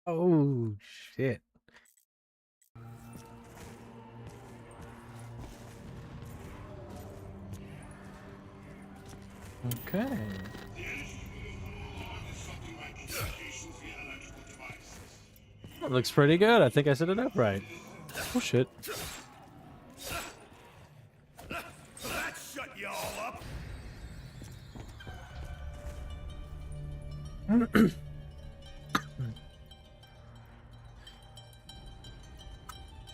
Oh, shit. Okay. That looks pretty good. I think I set it up right. Oh, shit. That shut you all up.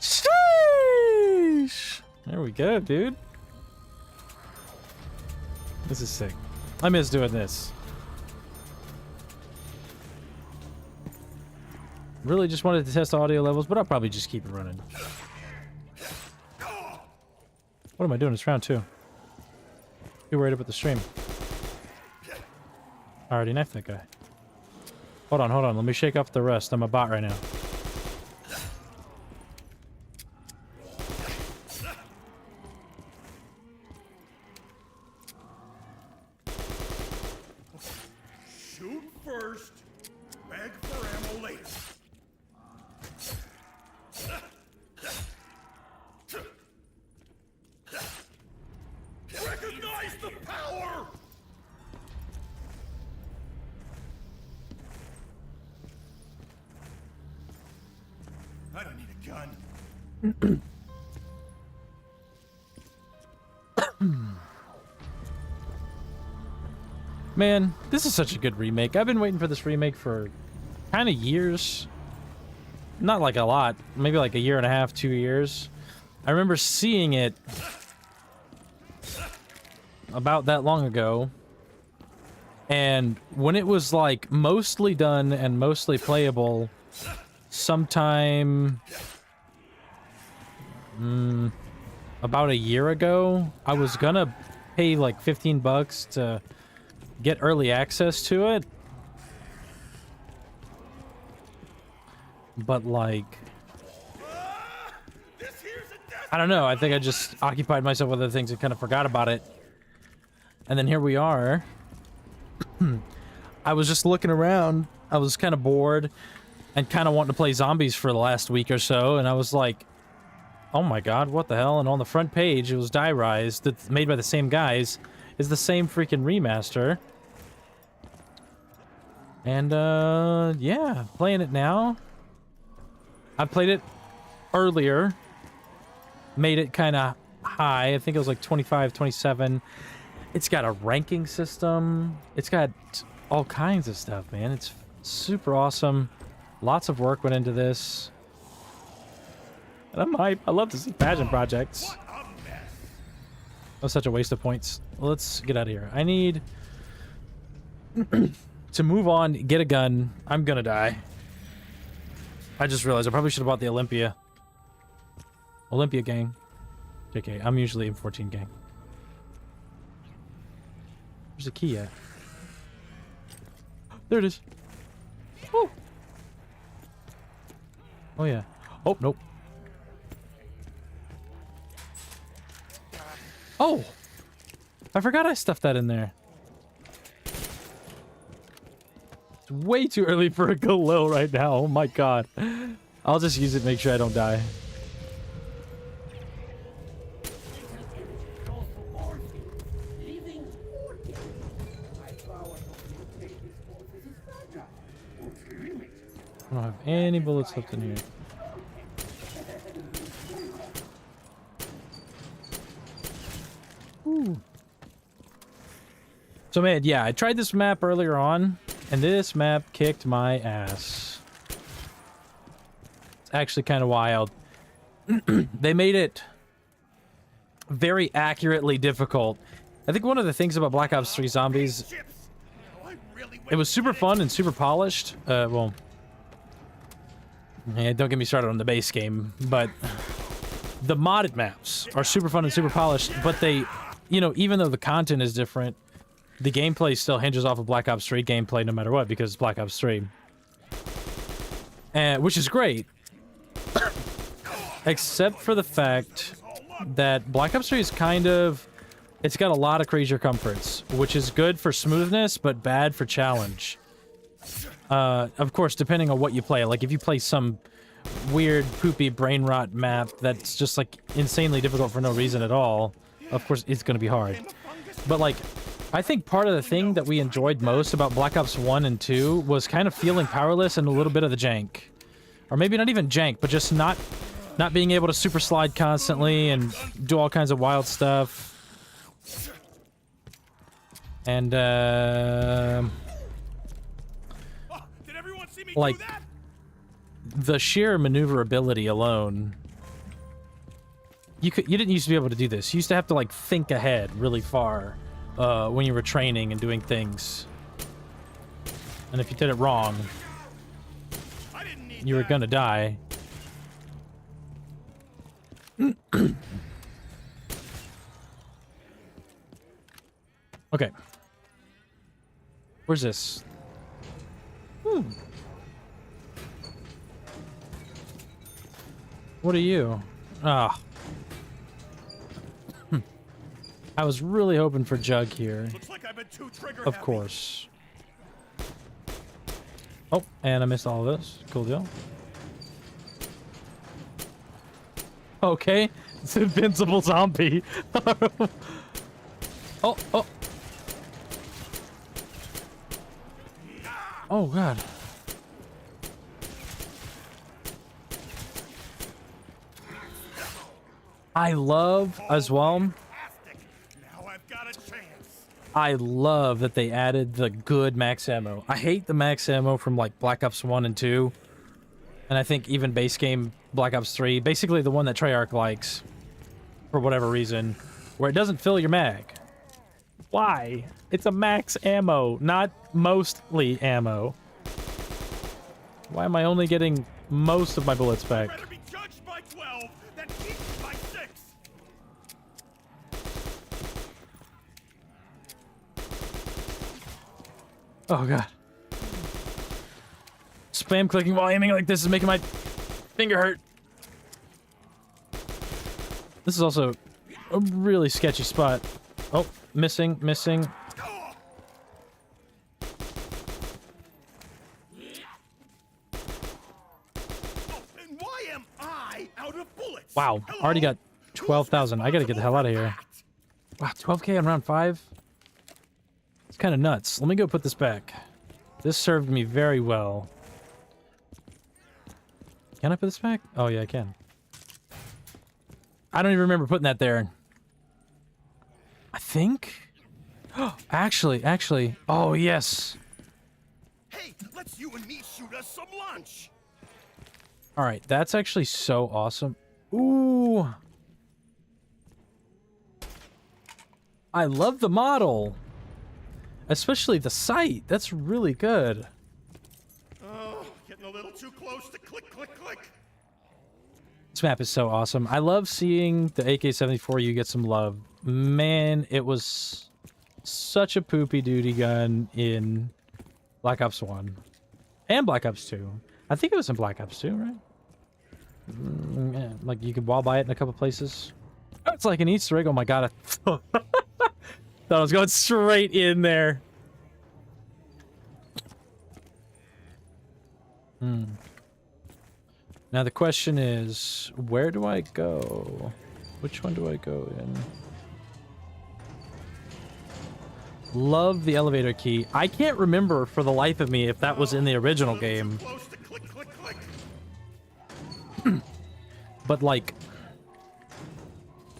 Sheesh. There we go, dude. This is sick. I miss doing this. Really just wanted to test the audio levels, but I'll probably just keep it running. What am I doing this round, too? Too worried about the stream. I already knifed that guy. Hold on, hold on. Let me shake off the rest. I'm a bot right now. Shoot first, beg for ammo later. Recognize the power! I don't need a gun. Man, this is such a good remake. I've been waiting for this remake for kind of years. Not like a lot. Maybe like a year and a half, 2 years. I remember seeing it about that long ago. And when it was like mostly done and mostly playable, sometime about a year ago, I was gonna pay like 15 bucks to get early access to it. But like, I don't know, I think I just occupied myself with other things and kind of forgot about it. And then here we are. I was just looking around. I was kind of bored and kind of wanting to play zombies for the last week or so, and I was like, oh my god, what the hell? And on the front page, it was Die Rise, that's made by the same guys, is the same freaking remaster. And, yeah, playing it now. I played it earlier. Made it kind of high. I think it was like 25, 27. It's got a ranking system. It's got all kinds of stuff, man. It's super awesome. Lots of work went into this. And I'm hype. I love to see passion projects. That was such a waste of points. Let's get out of here. I need to move on, get a gun. I'm gonna die. I just realized I probably should have bought the Olympia gang. JK, I'm usually M14 gang. Where's the key at? There it is. Woo. Oh yeah. Oh, nope. Oh! I forgot I stuffed that in there. It's way too early for a go low right now. Oh my god. I'll just use it to make sure I don't die. I don't have any bullets left in here. Ooh. So man, yeah, I tried this map earlier on, and this map kicked my ass. It's actually kind of wild. They made it very accurately difficult. I think one of the things about Black Ops 3 Zombies, it was super fun and super polished. Well, yeah, don't get me started on the base game, but the modded maps are super fun and super polished, but they, you know, even though the content is different, the gameplay still hinges off of Black Ops 3 gameplay no matter what, because it's Black Ops 3. Which is great. Except for the fact that Black Ops 3 is kind of... It's got a lot of creature comforts, which is good for smoothness, but bad for challenge. Of course, depending on what you play. Like, if you play some weird, poopy brain rot map that's just, like, insanely difficult for no reason at all, of course, it's gonna be hard. But, like, I think part of the thing that we enjoyed most about Black Ops 1 and 2 was kind of feeling powerless and a little bit of the jank. Or maybe not even jank, but just not being able to super slide constantly and do all kinds of wild stuff. And, like, the sheer maneuverability alone. You didn't used to be able to do this. You used to have to, like, think ahead really far when you were training and doing things. And if you did it wrong, you were gonna die. Okay. Where's this? What are you? Ah. I was really hoping for Jug here. Looks like I've been too trigger Of happy. course. Oh, and I missed all of this. Cool deal. Okay. It's an invincible zombie. Oh, oh. Oh, God. I love, as well, Now I've got a chance. I love that they added the good max ammo. I hate the max ammo from, like, Black Ops 1 and 2. And I think even base game Black Ops 3, basically the one that Treyarch likes, for whatever reason, where it doesn't fill your mag. Why? It's a max ammo, not mostly ammo. Why am I only getting most of my bullets back? Better be judged by 12 than eaten by 6. Oh, God. Spam clicking while aiming like this is making my finger hurt. This is also a really sketchy spot. Oh, missing. And why am I out of bullets? Wow, Hello? already got 12,000. I gotta get the hell out of here. Wow, 12K on round 5? It's kind of nuts. Let me go put this back. This served me very well. Can I put this back? Oh, yeah, I can. I don't even remember putting that there. I think? Actually. Oh, yes. Hey, let's you and me shoot us some lunch. All right, that's actually so awesome. Ooh. I love the model. Especially the sight. That's really good. Oh, getting a little too close to click. This map is so awesome. I love seeing the AK-74U get some love. Man, it was such a poopy duty gun in Black Ops 1. And Black Ops 2. I think it was in Black Ops 2, right? Yeah, like, you could wall buy it in a couple places. Oh, it's like an Easter egg. Oh my god. Thought I was going straight in there. Now the question is, where do I go? Which one do I go in? Love the elevator key. I can't remember for the life of me if that was in the original game. Close to click. But, like,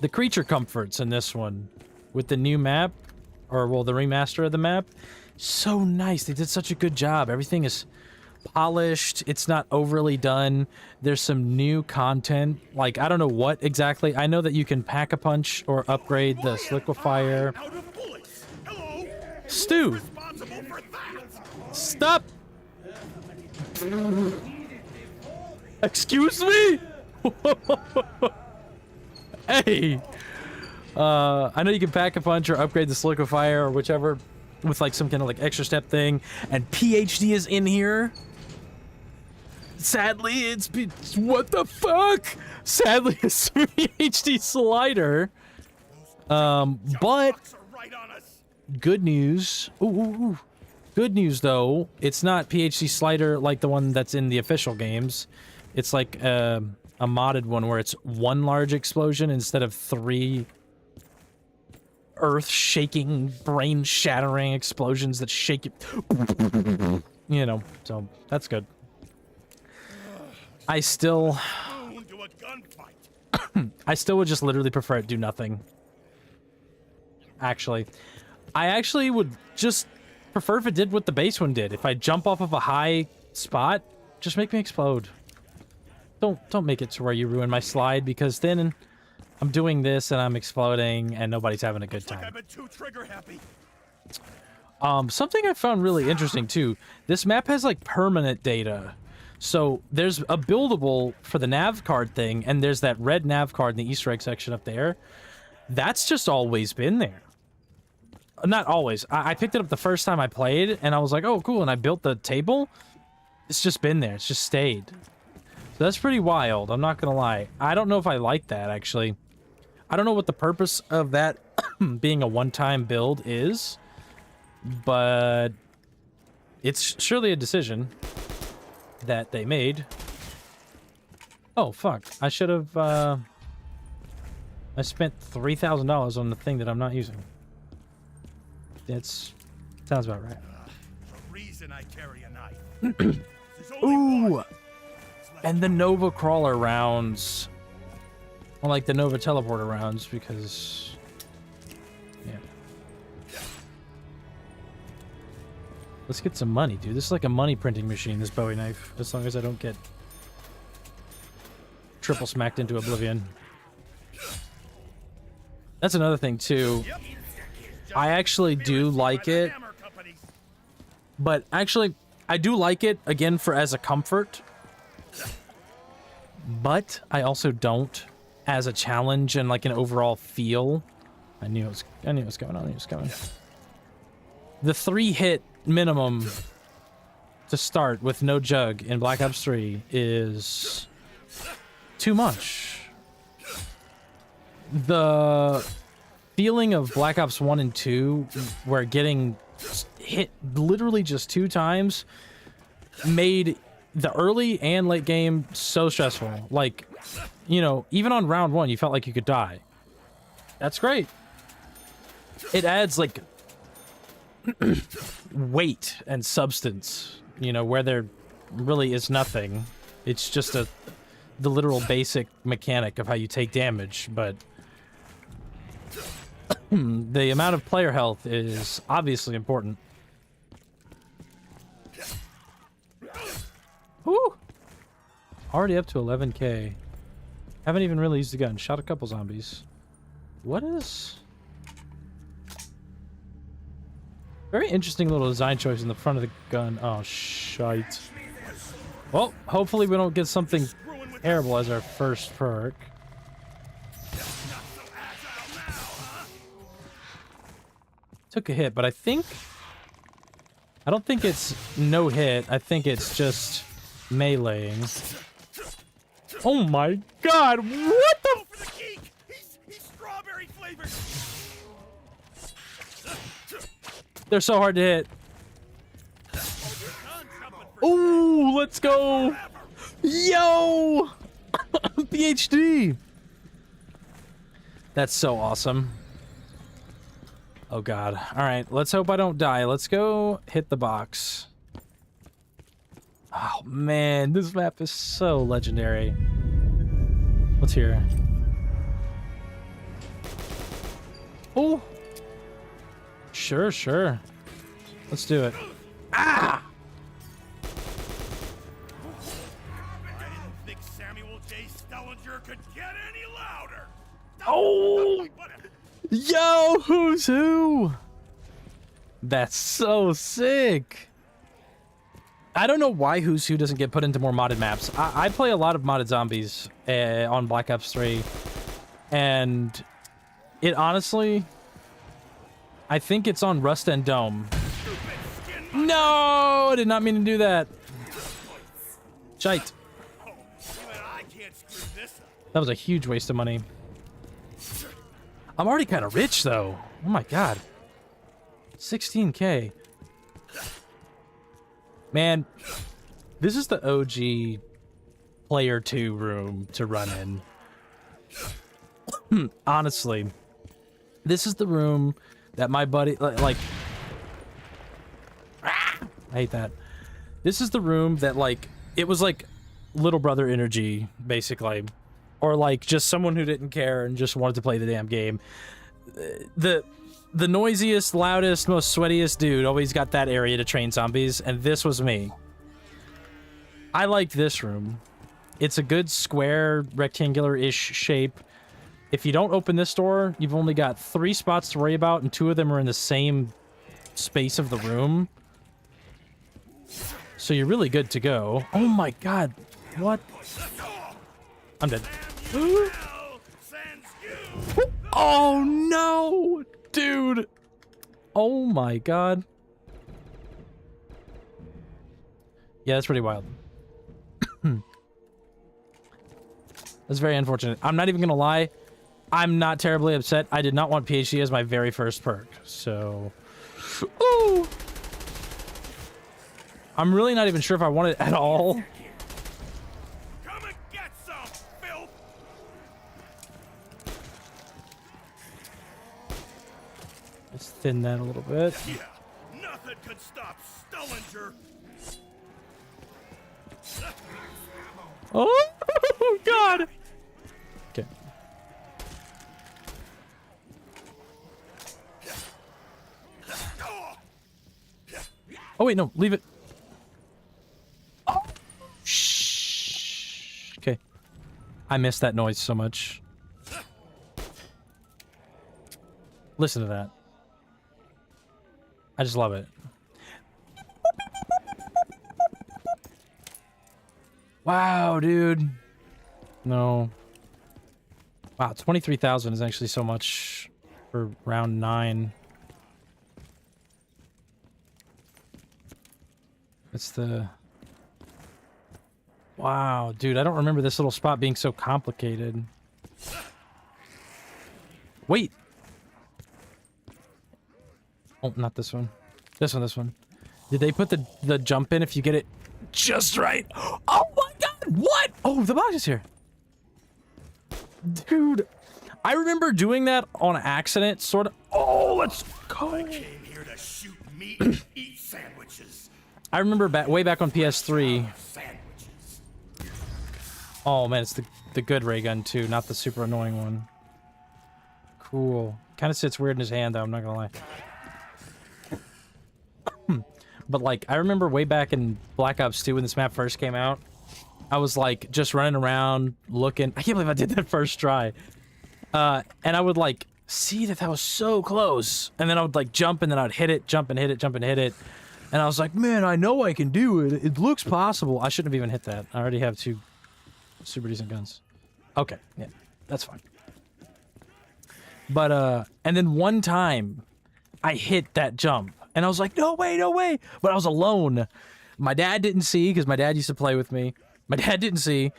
the creature comforts in this one with the new map, or, well, the remaster of the map, so nice. They did such a good job. Everything is polished. It's not overly done. There's some new content. Like, I don't know what exactly. I know that you can pack-a-punch or upgrade the liquefier. Out of bullets. Hello. Stu, Responsible for that. stop! Excuse me? Hey! I know you can pack-a-punch or upgrade the liquefier or whichever with, like, some kind of, like, extra step thing. And PhD is in here. Sadly, it's what the fuck? Sadly, it's a PhD slider. But Bucks are right on us. good news. Ooh. Good news, though, it's not PHC slider like the one that's in the official games. It's like a modded one where it's one large explosion instead of 3 earth-shaking, brain-shattering explosions that shake you. You know, so that's good. I still... I still would just literally prefer it do nothing. Actually. I actually would just prefer if it did what the base one did. If I jump off of a high spot, just make me explode. Don't make it to where you ruin my slide, because then I'm doing this and I'm exploding and nobody's having a good time. I've been too trigger happy. Something I found really interesting too. This map has like permanent data. So there's a buildable for the nav card thing, and there's that red nav card in the Easter egg section up there. That's just always been there. Not always. I picked it up the first time I played, and I was like, oh, cool, and I built the table. It's just been there. It's just stayed. So that's pretty wild, I'm not gonna lie. I don't know if I like that, actually. I don't know what the purpose of that being a one-time build is, but it's surely a decision that they made. Oh, fuck. I should have, I spent $3,000 on the thing that I'm not using. Sounds about right. The reason I carry a knife. Ooh! And the Nova Crawler rounds. I like the Nova Teleporter rounds because... yeah. Let's get some money, dude. This is like a money printing machine, this Bowie knife. As long as I don't get triple smacked into oblivion. That's another thing, too. I actually do like it. But actually, I do like it, again, for as a comfort. But I also don't as a challenge and like an overall feel. I knew it was going on. I knew it was coming. The 3-hit minimum to start with no jug in Black Ops 3 is too much. The feeling of Black Ops 1 and 2, where getting hit literally just 2 times, made the early and late game so stressful. Like, you know, even on round 1, you felt like you could die. That's great. It adds, like, weight and substance, you know, where there really is nothing. It's just the literal basic mechanic of how you take damage, but the amount of player health is obviously important. Woo! Already up to 11k. Haven't even really used the gun. Shot a couple zombies. What is... very interesting little design choice in the front of the gun. Oh, shite. Well, hopefully we don't get something terrible as our first perk. Took a hit, but I don't think it's no hit. I think it's just meleeing. Oh my god, what the f— He's strawberry flavored. they're so hard to hit. Ooh, let's go. Yo! PhD. That's so awesome. Oh god. All right, let's hope I don't die. Let's go hit the box. Oh man, this map is so legendary. What's here? Oh. Sure, sure. Let's do it. Ah! I didn't think Samuel J. Stellinger could get any louder. Oh! Yo, who's who? That's so sick. I don't know why Who's Who doesn't get put into more modded maps. I play a lot of modded zombies on Black Ops 3, and it honestly, I think it's on Rust and Dome. No, I did not mean to do that. Shite. That was a huge waste of money. I'm already kind of rich, though. Oh my god. 16k. Man, this is the OG player 2 room to run in. Honestly, this is the room that my buddy, like, I hate that. This is the room that, like, it was like little brother energy, basically. Or like just someone who didn't care and just wanted to play the damn game. The noisiest, loudest, most sweatiest dude always got that area to train zombies, and this was me. I like this room. It's a good square, rectangular-ish shape. If you don't open this door, you've only got 3 spots to worry about, and 2 of them are in the same space of the room. So you're really good to go. Oh my god. What? I'm dead. Oh no! Dude! Oh my god. Yeah, that's pretty wild. That's very unfortunate. I'm not even gonna lie. I'm not terribly upset. I did not want PhD as my very first perk, so... Ooh! I'm really not even sure if I want it at all. Come and get some, filth. Let's thin that a little bit. Yeah, nothing could stop Stullinger. Oh, God! Okay. Oh, wait, no, leave it. Oh, shh. Okay. I missed that noise so much. Listen to that. I just love it. Wow, dude. No. Wow, 23,000 is actually so much for round 9. It's the... Wow, dude, I don't remember this little spot being so complicated. Wait! Oh, not this one. This one. Did they put the jump in if you get it just right? Oh my god, what? Oh, the box is here. Dude, I remember doing that on accident, sort of. Oh, let's go. I came here to shoot meat and eat sandwiches. I remember way back on PS3. Sandwiches. Oh man, it's the good ray gun too, not the super annoying one. Cool. Kind of sits weird in his hand though, I'm not gonna lie. But like, I remember way back in Black Ops 2 when this map first came out, I was like just running around looking. I can't believe I did that first try. And I would like see that was so close, and then I would like jump, and then I'd hit it, jump and hit it, jump and hit it. And I was like, man, I know I can do it. It looks possible. I shouldn't have even hit that. I already have 2 super decent guns. Okay, yeah, that's fine. But, and then one time, I hit that jump. And I was like, no way, no way. But I was alone. My dad didn't see, because my dad used to play with me. My dad didn't see.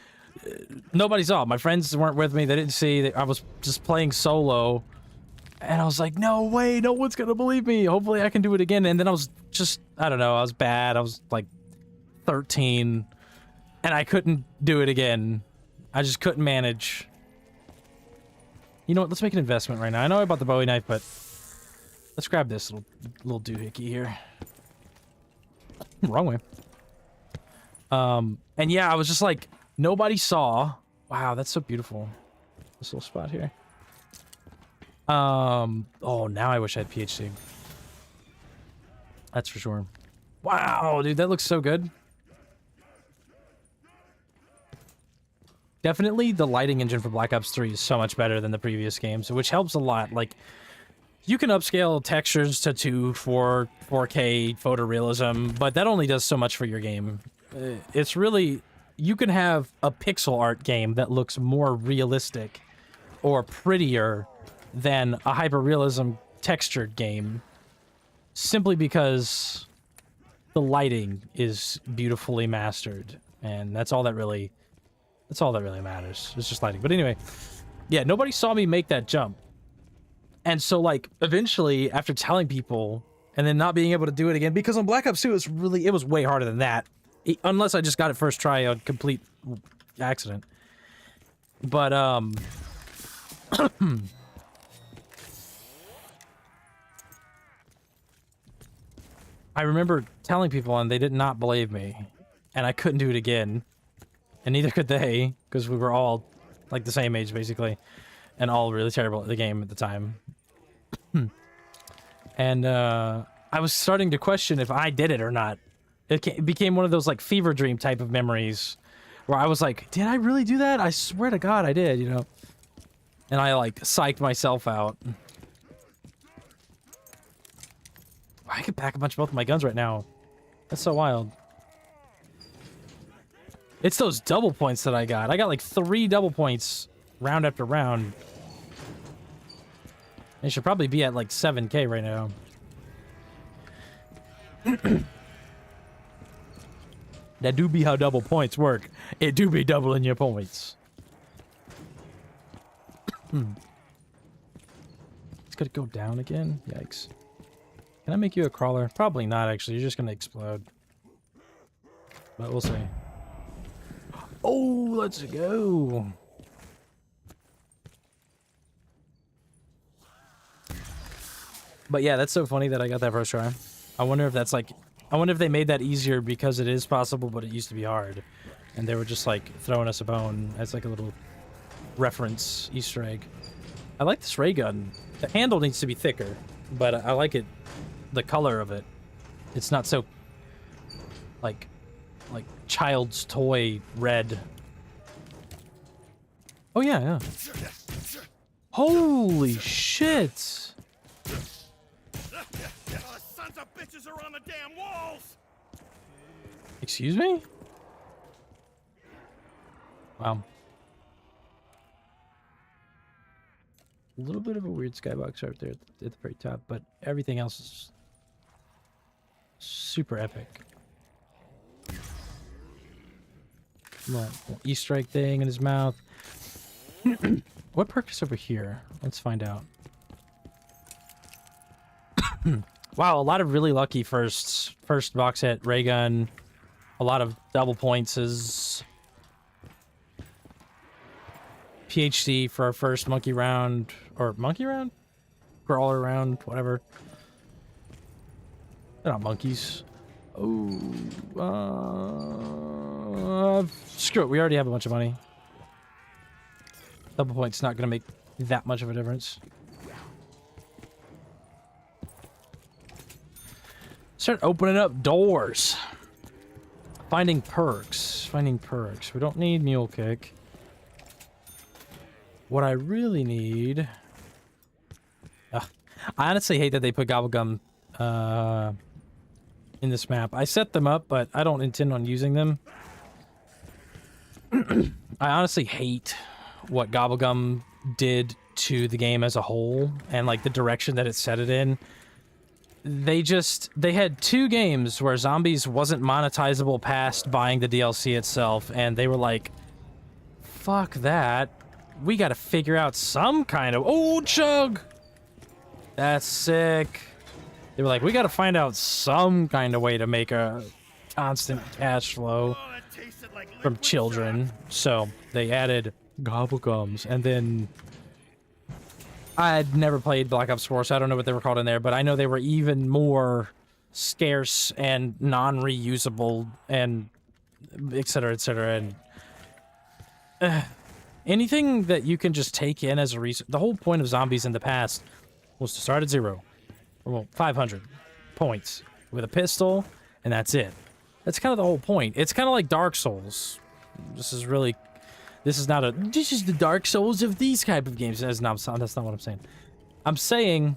Nobody saw. My friends weren't with me. They didn't see. I was just playing solo. And I was like, no way, no one's going to believe me. Hopefully I can do it again. And then I was just, I don't know, I was bad. I was like 13. And I couldn't do it again. I just couldn't manage. You know what? Let's make an investment right now. I know I bought the Bowie knife, but let's grab this little doohickey here. Wrong way. And yeah, I was just like, nobody saw. Wow, that's so beautiful. This little spot here. Oh, now I wish I had PhD. That's for sure. Wow, dude, that looks so good. Definitely the lighting engine for Black Ops 3 is so much better than the previous games, which helps a lot. Like, you can upscale textures to 4K photorealism, but that only does so much for your game. It's really... You can have a pixel art game that looks more realistic or prettier than a hyperrealism textured game, simply because the lighting is beautifully mastered, and that's all that really matters. It's just lighting. But anyway, yeah, nobody saw me make that jump. And so, like, eventually, after telling people and then not being able to do it again, because on Black Ops 2 it was way harder than that. Unless I just got it first try on complete accident. But I remember telling people and they did not believe me, and I couldn't do it again, and neither could they, because we were all like the same age basically, and all really terrible at the game at the time. And I was starting to question if I did it or not. It became one of those like fever dream type of memories where I was like, did I really do that? I swear to God I did, you know? And I like psyched myself out. I could pack a bunch of both of my guns right now. That's so wild. It's those double points that I got. I got like 3 double points round after round. It should probably be at like 7K right now. That do be how double points work. It do be doubling your points. It's gonna go down again? Yikes. Can I make you a crawler? Probably not, actually. You're just gonna explode. But we'll see. Oh, let's go. But yeah, that's so funny that I got that first try. I wonder if that's like... I wonder if they made that easier because it is possible, but it used to be hard. And they were just like throwing us a bone as like a little reference Easter egg. I like this ray gun. The handle needs to be thicker, but I like it, the color of it. It's not so like child's toy red. Oh yeah, yeah. Holy shit! Sons of bitches are on the damn walls! Excuse me? Wow. A little bit of a weird skybox right there at the very top, but everything else is super epic. Little Easter egg thing in his mouth. What perk is over here? Let's find out. Wow, a lot of really lucky firsts. First box hit, ray gun. A lot of double points is PhD for our first monkey round, or monkey round? Crawler round, whatever. They're not monkeys. Oh, screw it, we already have a bunch of money. Double point's not gonna make that much of a difference. Start opening up doors. Finding perks. Finding perks. We don't need mule kick. What I really need... I honestly hate that they put gobblegum in this map. I set them up, but I don't intend on using them. I honestly hate what gobblegum did to the game as a whole and like the direction that it set it in. They had 2 games where zombies wasn't monetizable past buying the DLC itself, and they were like, fuck that. We gotta figure out some kind of... Oh, chug! That's sick. They were like, we gotta find out some kind of way to make a constant cash flow from children. So they added gobblegums, and then... I'd never played Black Ops 4, so I don't know what they were called in there, but I know they were even more scarce and non-reusable and etc., etc. And anything that you can just take in as a reason. The whole point of zombies in the past was to start at 0, or well, 500 points with a pistol, and that's it. That's kind of the whole point. It's kind of like Dark Souls. This is not a... This is the Dark Souls of these type of games. That's not what I'm saying. I'm saying...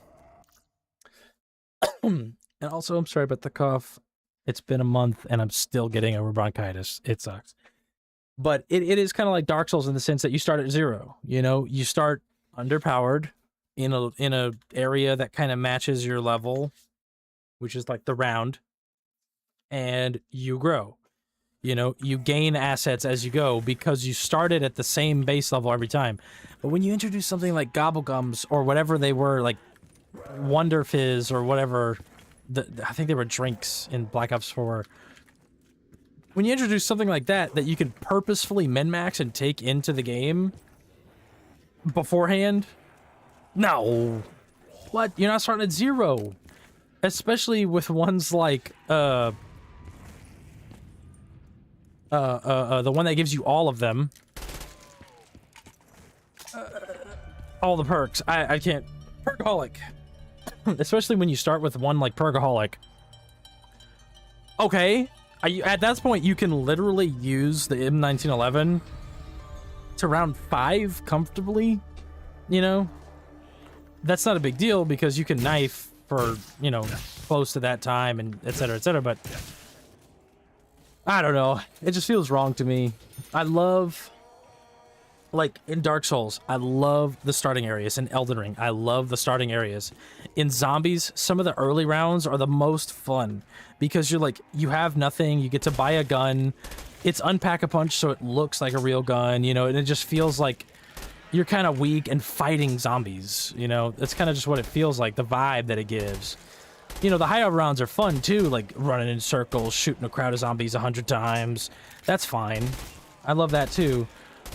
and also, I'm sorry about the cough. It's been a month, and I'm still getting over bronchitis. It sucks. But it is kind of like Dark Souls in the sense that you start at 0. You know, you start underpowered in a area that kind of matches your level, which is like the round, and you grow. You know, you gain assets as you go because you started at the same base level every time. But when you introduce something like Gobblegums or whatever they were, like Wonder Fizz or whatever, I think they were drinks in Black Ops 4. When you introduce something like that you can purposefully min-max and take into the game beforehand, no. What? You're not starting at 0. Especially with ones like the one that gives you all of them. All the perks. I can't. Perkaholic. Especially when you start with one like Perkaholic. Okay. At that point, you can literally use the M1911 to round 5 comfortably. You know? That's not a big deal because you can knife for, you know, close to that time and etc., but I don't know. It just feels wrong to me. I love, like, in Dark Souls, I love the starting areas. In Elden Ring, I love the starting areas. In Zombies, some of the early rounds are the most fun because you're like, you have nothing, you get to buy a gun, it's Unpack-a-Punch so it looks like a real gun, you know, and it just feels like you're kind of weak and fighting zombies, you know? That's kind of just what it feels like, the vibe that it gives. You know, the higher rounds are fun, too, like running in circles, shooting a crowd of zombies 100 times. That's fine. I love that, too.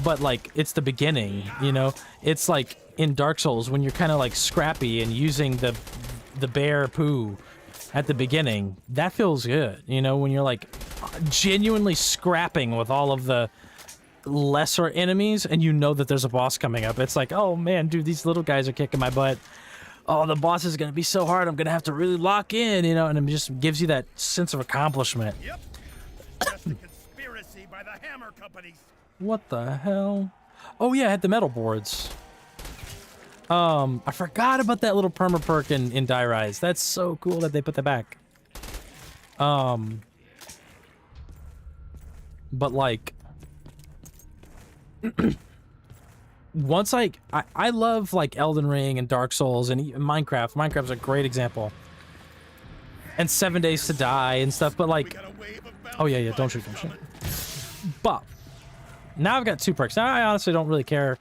But, like, it's the beginning, you know? It's like in Dark Souls, when you're kind of, like, scrappy and using the bear poo at the beginning. That feels good, you know? When you're, like, genuinely scrapping with all of the lesser enemies and you know that there's a boss coming up. It's like, oh man, dude, these little guys are kicking my butt. Oh, the boss is gonna be so hard, I'm gonna have to really lock in, you know, and it just gives you that sense of accomplishment. Yep. Just a conspiracy by the hammer companies. What the hell? Oh yeah, I had the metal boards. I forgot about that little perma perk in Die Rise. That's so cool that they put that back. But like once I love like Elden Ring and Dark Souls and even Minecraft. Minecraft's a great example. And 7 Days to Die and stuff, but like, oh yeah, don't shoot. But now I've got 2 perks. Now I honestly don't really care.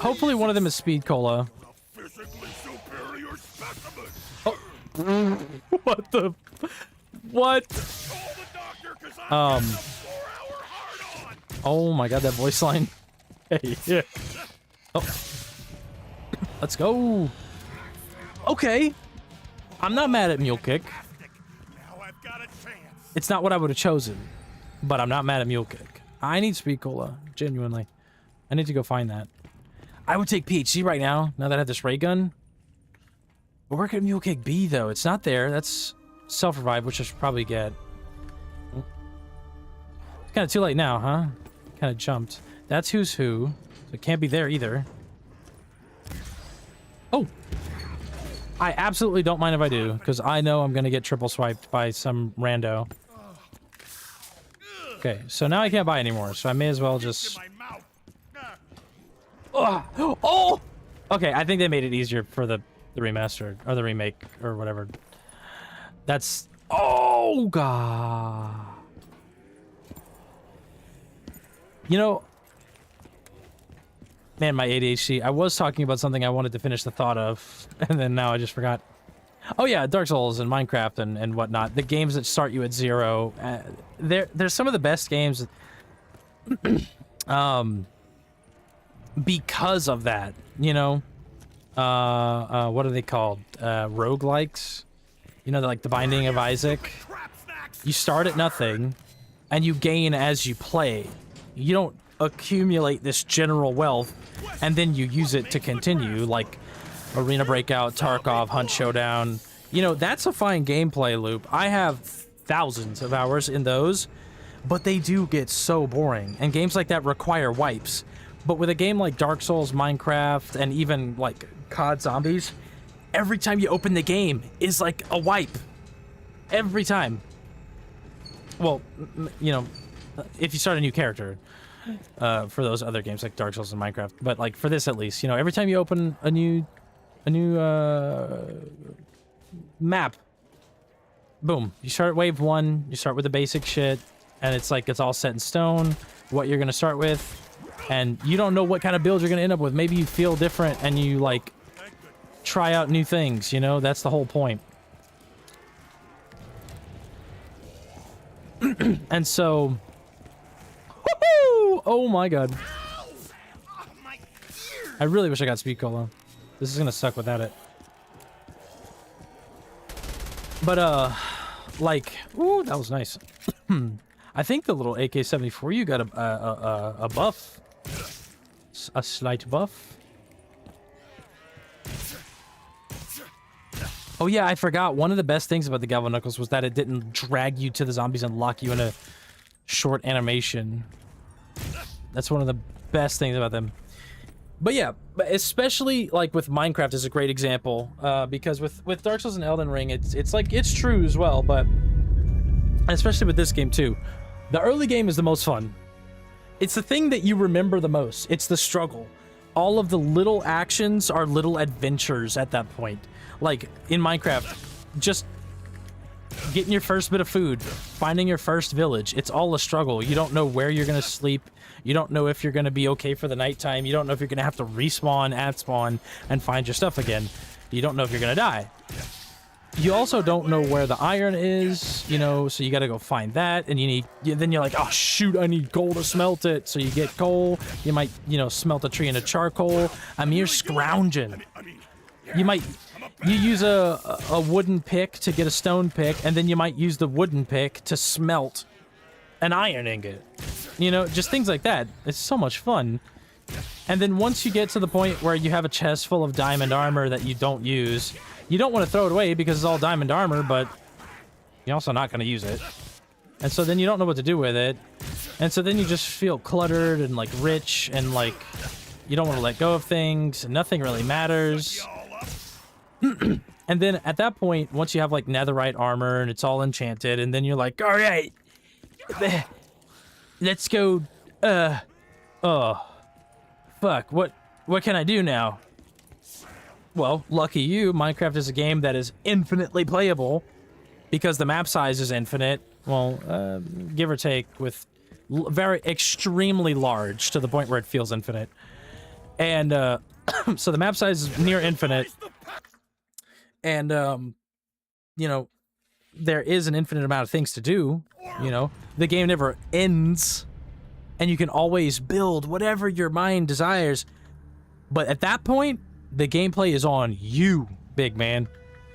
Hopefully one of them is Speed Cola. Oh. What? Oh my god, that voice line. Hey, yeah. Oh. Let's go. Okay. I'm not mad at Mule Kick. It's not what I would have chosen, but I'm not mad at Mule Kick. I need Speed Cola, genuinely. I need to go find that. I would take PHC right now that I have this ray gun. But where could Mule Kick be, though? It's not there. That's self-revive, which I should probably get. Oh. It's kind of too late now, huh? Kind of jumped. That's who's who. So it can't be there either. Oh! I absolutely don't mind if I do, because I know I'm going to get triple swiped by some rando. Okay, so now I can't buy anymore, so I may as well just... Oh! Okay, I think they made it easier for the remastered, or the remake, or whatever. That's... Oh, God! You know... Man, my ADHD. I was talking about something I wanted to finish the thought of, and then now I just forgot. Oh yeah, Dark Souls and Minecraft and whatnot. The games that start you at 0. They're some of the best games because of that, you know? What are they called? Roguelikes? You know, like the Binding of Isaac? You start at nothing, and you gain as you play. You don't accumulate this general wealth, and then you use it to continue, like Arena Breakout, Tarkov, Hunt Showdown. You know, that's a fine gameplay loop. I have thousands of hours in those, but they do get so boring, and games like that require wipes. But with a game like Dark Souls, Minecraft, and even like COD Zombies, every time you open the game is like a wipe. Every time. Well, you know, if you start a new character. For those other games like Dark Souls and Minecraft, but like for this at least, you know, every time you open a new map, boom, you start at wave 1, you start with the basic shit, and it's like it's all set in stone what you're gonna start with, and you don't know what kind of build you're gonna end up with. Maybe you feel different and you like try out new things, you know. That's the whole point. And so, woohoo! Oh my god. Oh, my ear! I really wish I got speed cola. This is gonna suck without it. But, like, ooh, that was nice. I think the little AK-74, you got a buff. A slight buff. Oh yeah, I forgot. One of the best things about the Galvan Knuckles was that it didn't drag you to the zombies and lock you in a short animation. That's one of the best things about them. But yeah, especially like with Minecraft is a great example, because with Dark Souls and Elden Ring, it's like it's true as well, but especially with this game too. The early game is the most fun. It's the thing that you remember the most. It's the struggle. All of the little actions are little adventures at that point. Like in Minecraft, just getting your first bit of food, finding your first village. It's all a struggle. You don't know where you're going to sleep. You don't know if you're going to be okay for the nighttime. You don't know if you're going to have to respawn at spawn and find your stuff again. You don't know if you're going to die. You also don't know where the iron is, you know, so you got to go find that, and then you're like, oh shoot, I need coal to smelt it. So you get coal. You might, you know, smelt a tree into charcoal. I mean, you're scrounging. You use a wooden pick to get a stone pick, and then you might use the wooden pick to smelt an iron ingot. You know, just things like that. It's so much fun. And then once you get to the point where you have a chest full of diamond armor that you don't use, you don't want to throw it away because it's all diamond armor, but you're also not going to use it. And so then you don't know what to do with it. And so then you just feel cluttered and like rich and like you don't want to let go of things and nothing really matters. And then at that point, once you have like netherite armor and it's all enchanted, and then you're like, all right, let's go, oh, fuck, what can I do now? Well, lucky you, Minecraft is a game that is infinitely playable because the map size is infinite. Well, give or take, with very extremely large to the point where it feels infinite. And, so the map size is near infinite. And, you know, there is an infinite amount of things to do, you know. The game never ends, and you can always build whatever your mind desires. But at that point, the gameplay is on you, big man.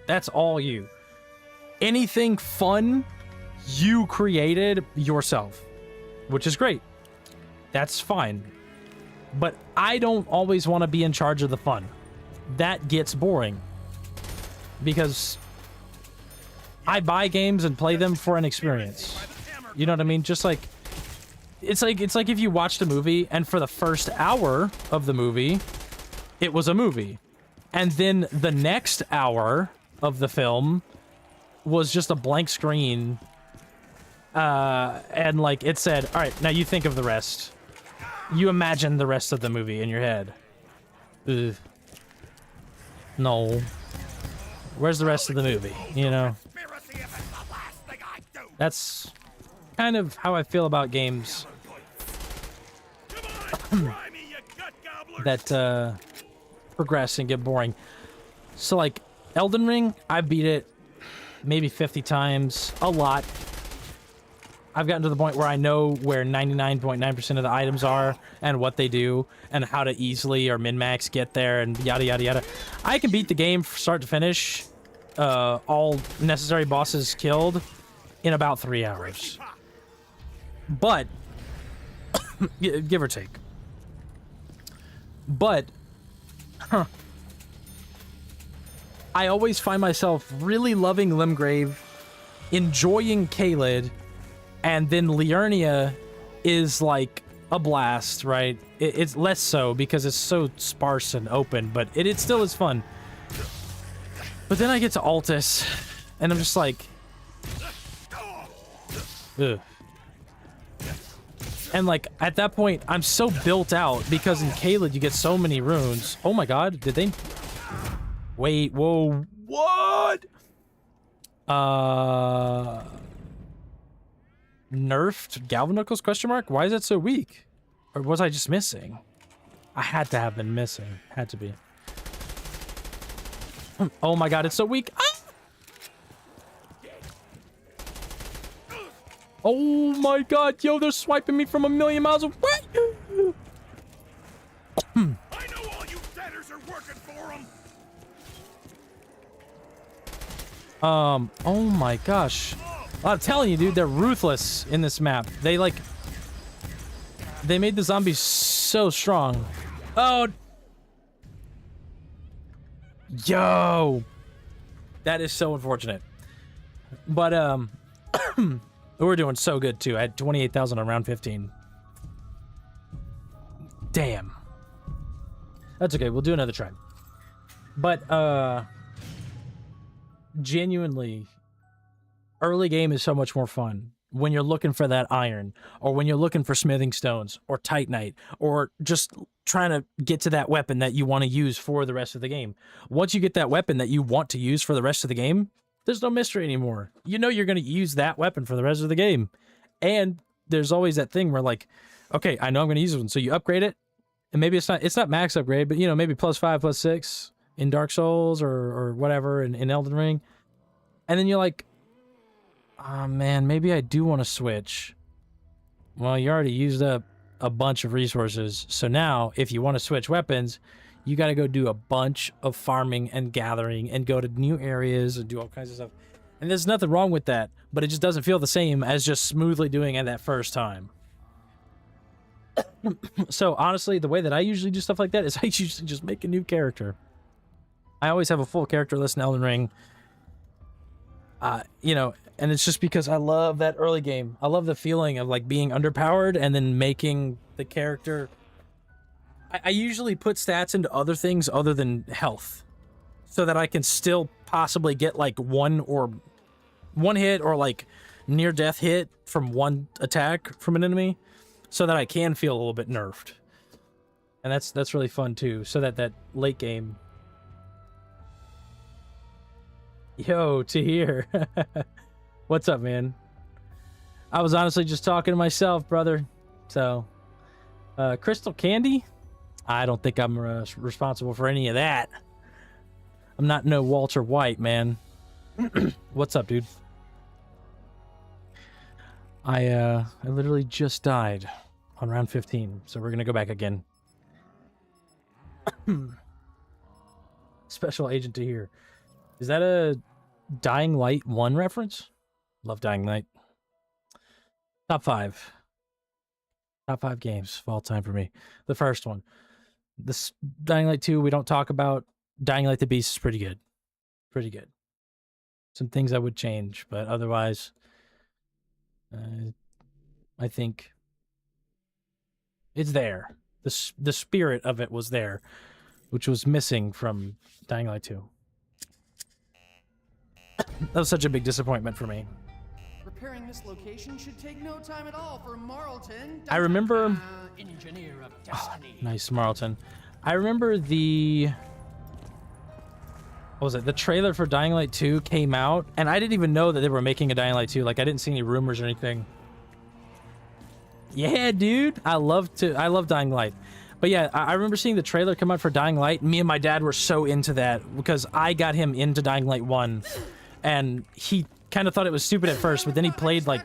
That's all you. Anything fun, you created yourself, which is great. That's fine. But I don't always want to be in charge of the fun. That gets boring. Because I buy games and play them for an experience. You know what I mean? Just like it's like if you watched a movie and for the first hour of the movie, it was a movie. And then the next hour of the film was just a blank screen. And like it said, all right, now you think of the rest. You imagine the rest of the movie in your head. Ugh. No. Where's the rest of the movie, you know? That's kind of how I feel about games that progress and get boring. So like Elden Ring, I beat it maybe 50 times, a lot. I've gotten to the point where I know where 99.9% of the items are and what they do and how to easily or min-max get there and yada yada yada. I can beat the game from start to finish, all necessary bosses killed, in about 3 hours. But, give or take. But, I always find myself really loving Limgrave, enjoying Caelid, and then Liurnia is like a blast, right? It's less so because it's so sparse and open, but it still is fun. But then I get to Altus, and I'm just like, ugh. And like at that point, I'm so built out because in Caelid you get so many runes. Oh my god, did they? Wait, whoa, what? Nerfed Galvanuckles question mark? Why is that so weak? Or was I just missing? I had to have been missing. Had to be. Oh my god, it's so weak. Ah! Oh my god, yo, they're swiping me from a million miles away. I know all you debtors are working for them. Oh my gosh. I'm telling you, dude, they're ruthless in this map. They made the zombies so strong. Oh. Yo. That is so unfortunate. But, we're doing so good, too. I had 28,000 on round 15. Damn. That's okay. We'll do another try. But, genuinely, early game is so much more fun when you're looking for that iron, or when you're looking for smithing stones, or titanite, or just trying to get to that weapon that you want to use for the rest of the game. Once you get that weapon that you want to use for the rest of the game, there's no mystery anymore. You know you're going to use that weapon for the rest of the game. And there's always that thing where, like, okay, I know I'm going to use one, so you upgrade it, and maybe it's not max upgrade, but, you know, maybe +5, +6 in Dark Souls or whatever in Elden Ring. And then you're like, oh man, maybe I do want to switch. Well, you already used up a bunch of resources. So now, if you want to switch weapons, you got to go do a bunch of farming and gathering and go to new areas and do all kinds of stuff. And there's nothing wrong with that, but it just doesn't feel the same as just smoothly doing it that first time. So honestly, the way that I usually do stuff like that is I usually just make a new character. I always have a full character list in Elden Ring. You know, and it's just because I love that early game. I love the feeling of like being underpowered and then making the character. I usually put stats into other things other than health, so that I can still possibly get like one hit or like near death hit from one attack from an enemy, so that I can feel a little bit nerfed. And that's really fun too, so that late game. Yo, Tahir. What's up, man? I was honestly just talking to myself, brother. So, Crystal Candy? I don't think I'm responsible for any of that. I'm not no Walter White, man. What's up, dude? I literally just died on round 15, so we're gonna go back again. Special Agent Tahir. Is that a Dying Light 1 reference? Love Dying Light. Top 5. Top 5 games of all time for me. The first one. This Dying Light 2 we don't talk about. Dying Light the Beast is pretty good. Pretty good. Some things I would change, but otherwise, I think it's there. The spirit of it was there, which was missing from Dying Light 2. That was such a big disappointment for me. Repairing this location should take no time at all for Marlton. I remember... engineer of destiny. Nice, Marlton. I remember the... What was it? The trailer for Dying Light 2 came out, and I didn't even know that they were making a Dying Light 2. Like, I didn't see any rumors or anything. Yeah, dude. I love Dying Light. But yeah, I remember seeing the trailer come out for Dying Light. Me and my dad were so into that because I got him into Dying Light 1. And he kind of thought it was stupid at first, but then he played like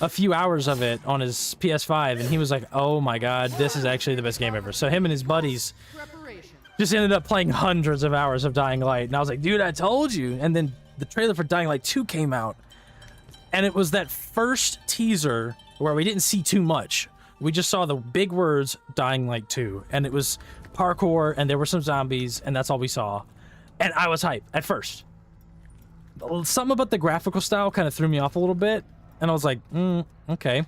a few hours of it on his PS5, and he was like, oh my god, this is actually the best game ever. So him and his buddies just ended up playing hundreds of hours of Dying Light. And I was like, dude, I told you. And then the trailer for Dying Light 2 came out. And it was that first teaser where we didn't see too much. We just saw the big words, Dying Light 2. And it was parkour, and there were some zombies, and that's all we saw. And I was hyped at first. Something about the graphical style kind of threw me off a little bit. And I was like, okay.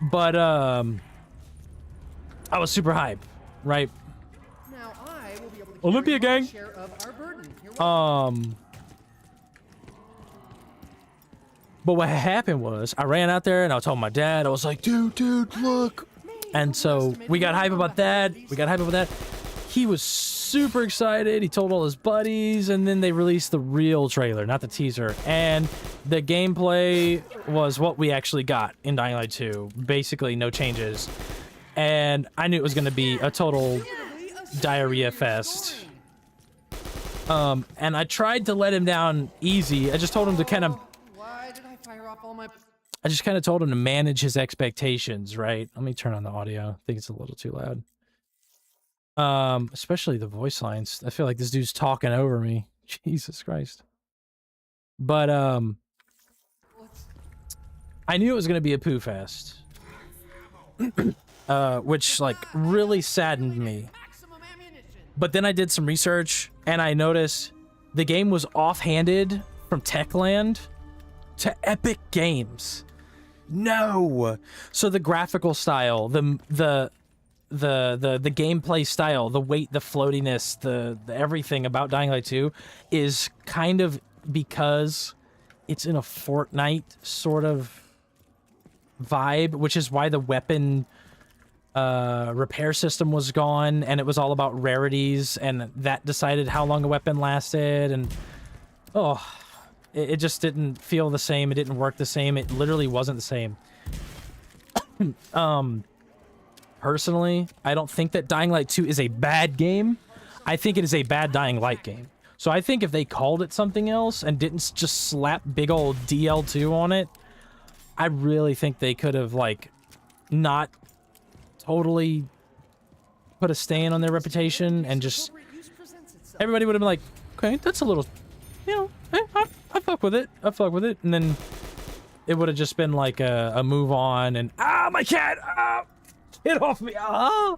But, I was super hyped, right? Now I will be able to Olympia gang. share of our burden. You're welcome. But what happened was, I ran out there and I told my dad, I was like, dude, look. And so we got hype about that. He was super excited. He told all his buddies, and then they released the real trailer, not the teaser. And the gameplay was what we actually got in Dying Light 2. Basically, no changes. And I knew it was going to be a total diarrhea fest. And I tried to let him down easy. I just told him to kind of... Why did I fire off all my... I just kind of told him to manage his expectations, right? Let me turn on the audio. I think it's a little too loud. Especially the voice lines. I feel like this dude's talking over me. Jesus Christ. But I knew it was gonna be a poo fest. Which like really saddened me. But then I did some research and I noticed the game was offhanded from Techland to Epic Games. No. So the graphical style, the gameplay style, the weight, the floatiness, the everything about Dying Light 2 is kind of because it's in a Fortnite sort of vibe, which is why the weapon repair system was gone, and it was all about rarities, and that decided how long a weapon lasted, and it just didn't feel the same. It didn't work the same. It literally wasn't the same. Personally, I don't think that Dying Light 2 is a bad game. I think it is a bad Dying Light game. So I think if they called it something else and didn't just slap big old DL2 on it, I really think they could have, like, not totally put a stain on their reputation and just... Everybody would have been like, okay, that's a little... You know, I fuck with it. I fuck with it. And then it would have just been like a move on and... Ah, my cat! Ah! Get off me! Ah!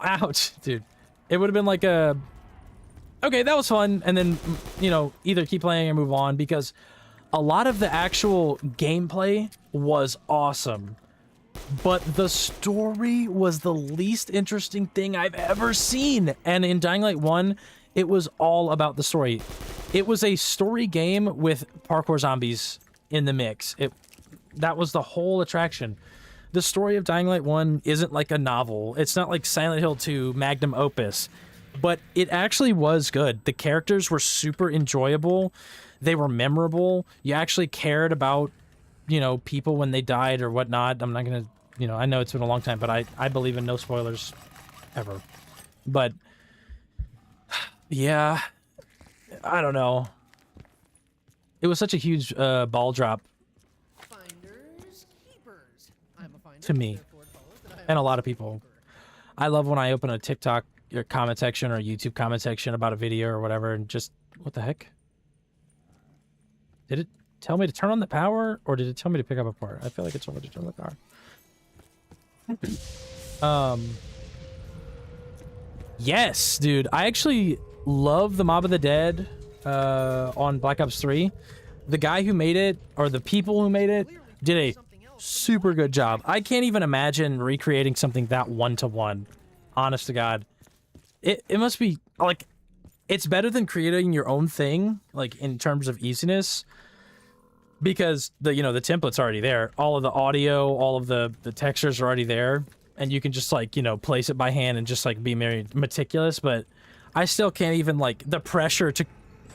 Ouch, dude. It would have been like a... Okay, that was fun. And then, you know, either keep playing or move on, because a lot of the actual gameplay was awesome. But the story was the least interesting thing I've ever seen. And in Dying Light 1, it was all about the story. It was a story game with parkour zombies in the mix. That was the whole attraction. The story of Dying Light 1 isn't like a novel. It's not like Silent Hill 2 magnum opus. But it actually was good. The characters were super enjoyable. They were memorable. You actually cared about, you know, people when they died or whatnot. I'm not gonna, you know, I know it's been a long time, but I believe in no spoilers ever. But yeah, I don't know. It was such a huge ball drop Finders, keepers. I'm a finder, to me therefore it follows that I have and a lot a of people. keeper. I love when I open a TikTok or comment section or YouTube comment section about a video or whatever, and just, what the heck? Did it tell me to turn on the power, or did it tell me to pick up a part? I feel like it told me to turn on the power. Yes, dude. I actually love the Mob of the Dead on Black Ops 3. The guy who made it, or the people who made it, did a super good job. I can't even imagine recreating something that one-to-one. Honest to God. It must be, like, it's better than creating your own thing, like, in terms of easiness. Because the template's already there. All of the audio, all of the textures are already there. And you can just, like, you know, place it by hand and just, like, be very meticulous. But I still can't even, like, the pressure to...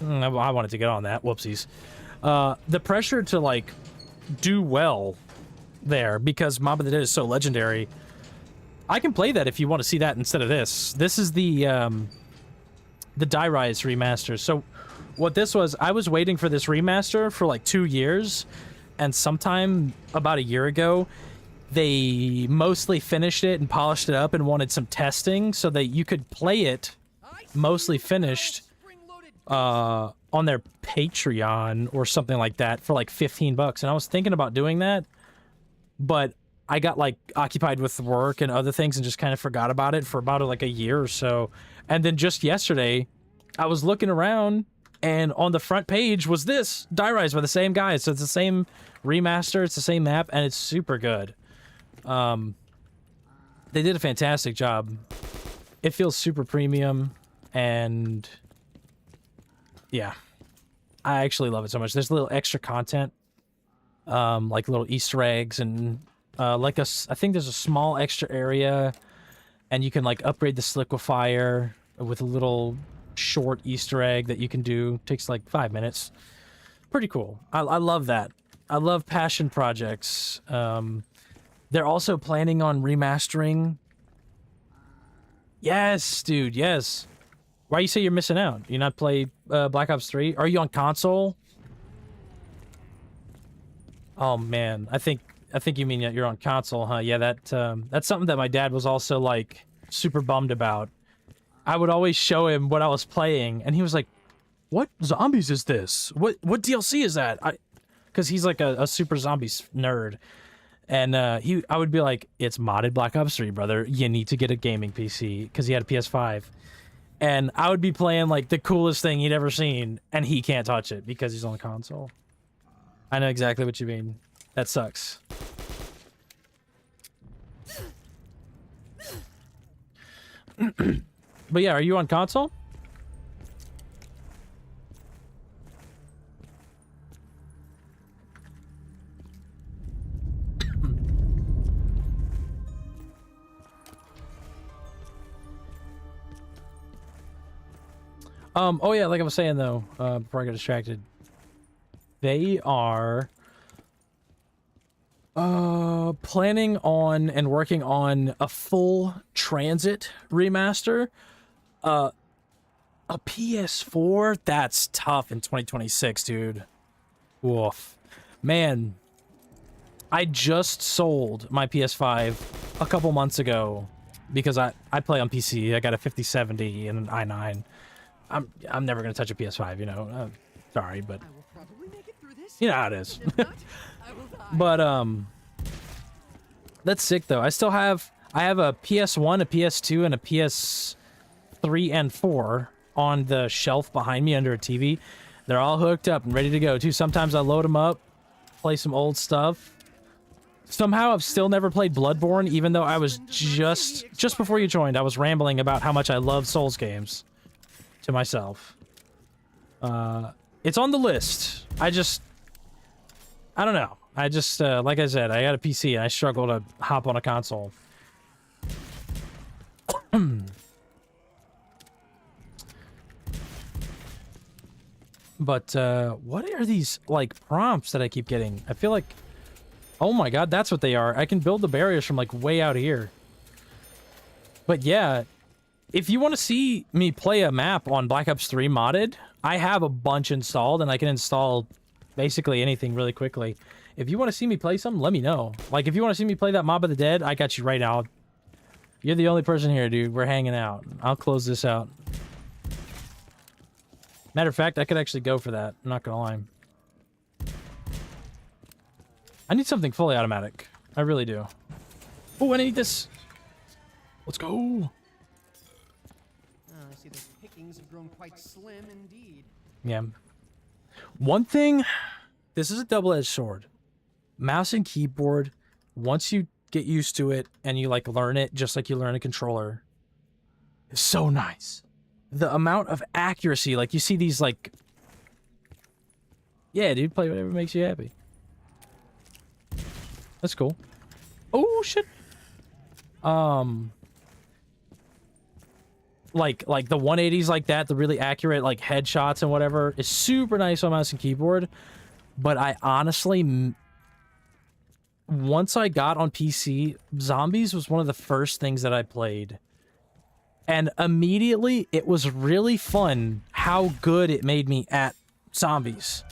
I wanted to get on that. Whoopsies. The pressure to, like, do well there, because Mob of the Dead is so legendary. I can play that if you want to see that instead of this. This is the Die Rise remaster. So what this was, I was waiting for this remaster for like 2 years, and sometime about a year ago, they mostly finished it and polished it up and wanted some testing so that you could play it mostly finished on their Patreon or something like that for like $15. And I was thinking about doing that, but I got like occupied with work and other things and just kind of forgot about it for about like a year or so. And then just yesterday, I was looking around, and on the front page was this Die Rise by the same guy. So it's the same remaster, it's the same map, and it's super good. They did a fantastic job. It feels super premium, and yeah, I actually love it so much. There's a little extra content, like little Easter eggs, and I think there's a small extra area, and you can like upgrade the liquefier with a little short Easter egg that you can do. Takes like 5 minutes. Pretty cool. I love that. I love passion projects. They're also planning on remastering. Yes, dude, yes. Why you say you're missing out? You not play Black Ops 3? Are you on console? Oh man, I think you mean that you're on console, huh? Yeah, that's something that my dad was also like super bummed about. I would always show him what I was playing, and he was like, "What zombies is this? What DLC is that?" Because he's like a super zombies nerd, and I would be like, "It's modded Black Ops 3, brother. You need to get a gaming PC," because he had a PS5, and I would be playing like the coolest thing he'd ever seen, and he can't touch it because he's on the console. I know exactly what you mean. That sucks. But yeah, are you on console? Oh yeah, like I was saying though, before I got distracted, they are planning on and working on a full Transit remaster. A PS4, that's tough in 2026, dude. Woof. Man, I just sold my PS5 a couple months ago because I play on PC. I got a 5070 and an i9. I'm never gonna touch a PS5, you know. Sorry, but I will probably make it through this. you know how it is. If not, I will die. But that's sick though. I have a PS1, a PS2, and a PS3 and 4 on the shelf behind me under a TV. They're all hooked up and ready to go too. Sometimes I load them up, play some old stuff. Somehow I've still never played Bloodborne, even though I was just before you joined, I was rambling about how much I love Souls games to myself. It's on the list. I don't know. I just, like I said, I got a PC and I struggle to hop on a console. But, what are these, like, prompts that I keep getting? I feel like, oh my god, that's what they are. I can build the barriers from, like, way out here. But yeah, if you want to see me play a map on Black Ops 3 modded, I have a bunch installed, and I can install basically anything really quickly. If you want to see me play something, let me know. Like, if you want to see me play that Mob of the Dead, I got you right now. You're the only person here, dude. We're hanging out. I'll close this out. Matter of fact, I could actually go for that. I'm not gonna lie. I need something fully automatic. I really do. Oh, I need this. Let's go. I see the pickings have grown quite slim indeed. Yeah. One thing, this is a double-edged sword. Mouse and keyboard, once you get used to it and you like learn it just like you learn a controller, is so nice. The amount of accuracy, like you see these like, yeah, dude, play whatever makes you happy. That's cool. Oh shit. Like the 180s like that, the really accurate like headshots and whatever is super nice on mouse and keyboard. But I honestly, once I got on PC, Zombies was one of the first things that I played. And immediately, it was really fun how good it made me at Zombies.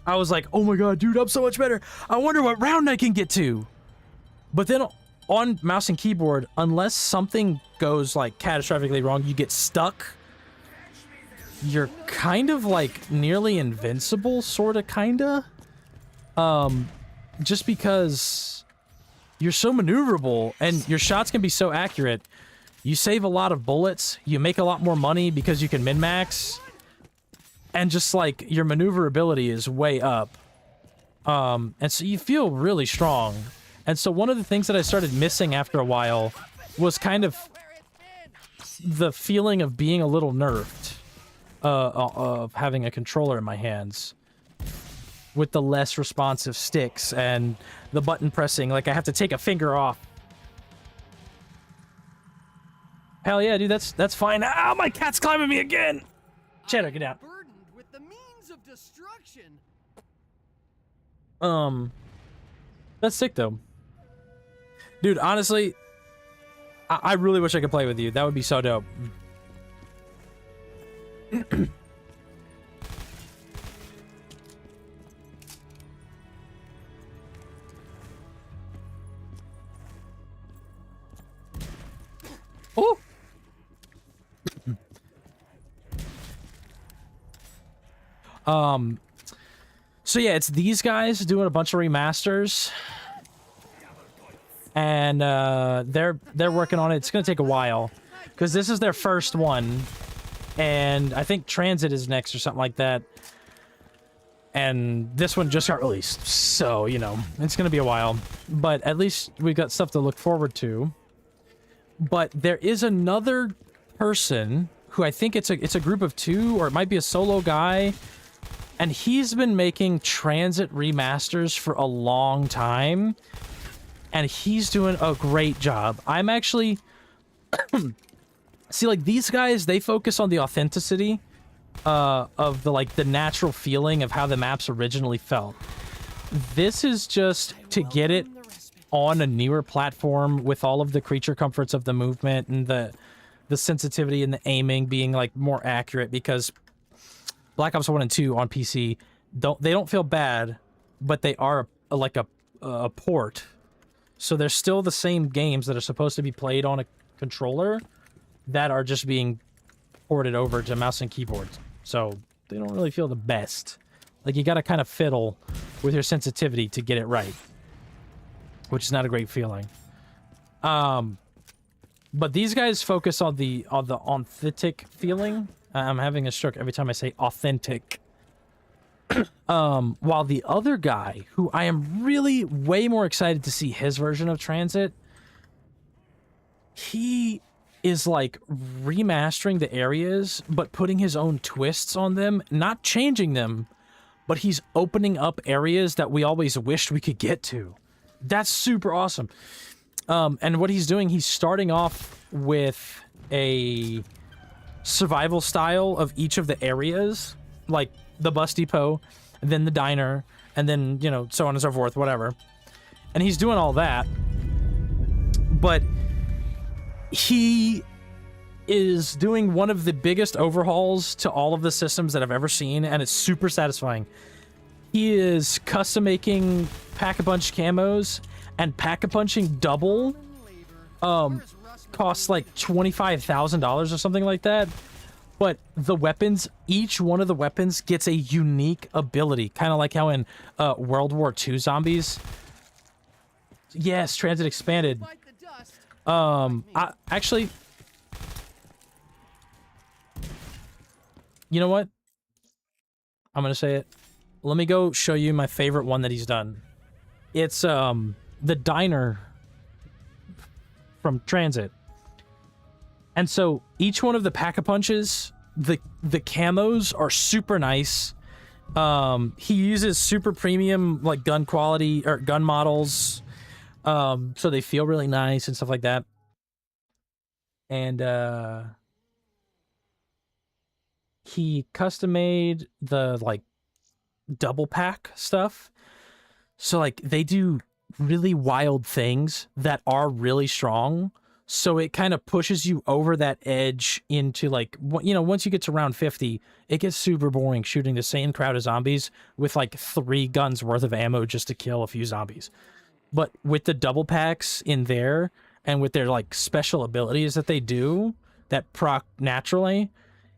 I was like, oh my god, dude, I'm so much better. I wonder what round I can get to. But then on mouse and keyboard, unless something goes like catastrophically wrong, you get stuck. You're kind of like nearly invincible, sorta, kinda. Just because you're so maneuverable and your shots can be so accurate. You save a lot of bullets, you make a lot more money because you can min-max, and just like your maneuverability is way up. And so you feel really strong. And so one of the things that I started missing after a while was kind of the feeling of being a little nerfed, of having a controller in my hands with the less responsive sticks and the button pressing, like I have to take a finger off. Hell yeah, dude, that's fine. Ow, my cat's climbing me again! Cheddar, get out. Burdened with the means of destruction. That's sick, though. Dude, honestly, I really wish I could play with you. That would be so dope. So yeah, it's these guys doing a bunch of remasters, and they're working on it. It's gonna take a while because this is their first one, and I think Transit is next or something like that. And this one just got released, so you know it's gonna be a while. But at least we've got stuff to look forward to. But there is another person who I think it's a group of two, or it might be a solo guy. And he's been making Transit remasters for a long time. And he's doing a great job. I'm actually... See, like, these guys, they focus on the authenticity of the, like, the natural feeling of how the maps originally felt. This is just to get it on a newer platform with all of the creature comforts of the movement and the sensitivity and the aiming being, like, more accurate, because Black Ops 1 and 2 on PC, they don't feel bad, but they are like a port. So they're still the same games that are supposed to be played on a controller that are just being ported over to mouse and keyboard. So they don't really feel the best. Like, you gotta kind of fiddle with your sensitivity to get it right, which is not a great feeling. But these guys focus on the authentic feeling. I'm having a stroke every time I say authentic. While the other guy, who I am really way more excited to see his version of Transit, he is like remastering the areas, but putting his own twists on them, not changing them, but he's opening up areas that we always wished we could get to. That's super awesome. And what he's doing, he's starting off with a survival style of each of the areas, like the bus depot, and then the diner, and then, you know, so on and so forth, whatever. And he's doing all that, but he is doing one of the biggest overhauls to all of the systems that I've ever seen, and it's super satisfying. He is custom making Pack-a-Punch camos, and Pack-a-Punching double costs like $25,000 or something like that. But the weapons, each one of the weapons gets a unique ability, kind of like how in World War II zombies. Yes, Transit Expanded. Actually, you know what? I'm gonna say it. Let me go show you my favorite one that he's done. It's the diner from Transit. And so each one of the Pack-a-Punches, the camos are super nice. He uses super premium like gun quality or gun models, so they feel really nice and stuff like that. And he custom made the like double pack stuff. So like they do really wild things that are really strong. So it kind of pushes you over that edge into like, you know, once you get to round 50, it gets super boring shooting the same crowd of zombies with like 3 guns worth of ammo just to kill a few zombies. But with the double packs in there and with their like special abilities that they do that proc naturally,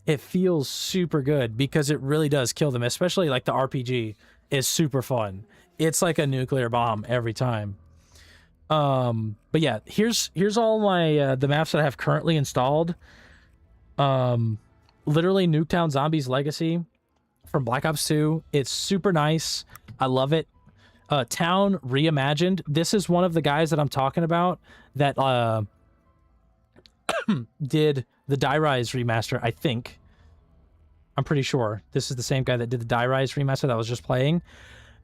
it feels super good because it really does kill them, especially like the RPG is super fun. It's like a nuclear bomb every time. But yeah, here's all my the maps that I have currently installed. Literally Nuketown Zombies Legacy from Black Ops 2. It's super nice. I love it. Town Reimagined. This is one of the guys that I'm talking about that did the Die Rise remaster, I think. I'm pretty sure this is the same guy that did the Die Rise remaster that I was just playing.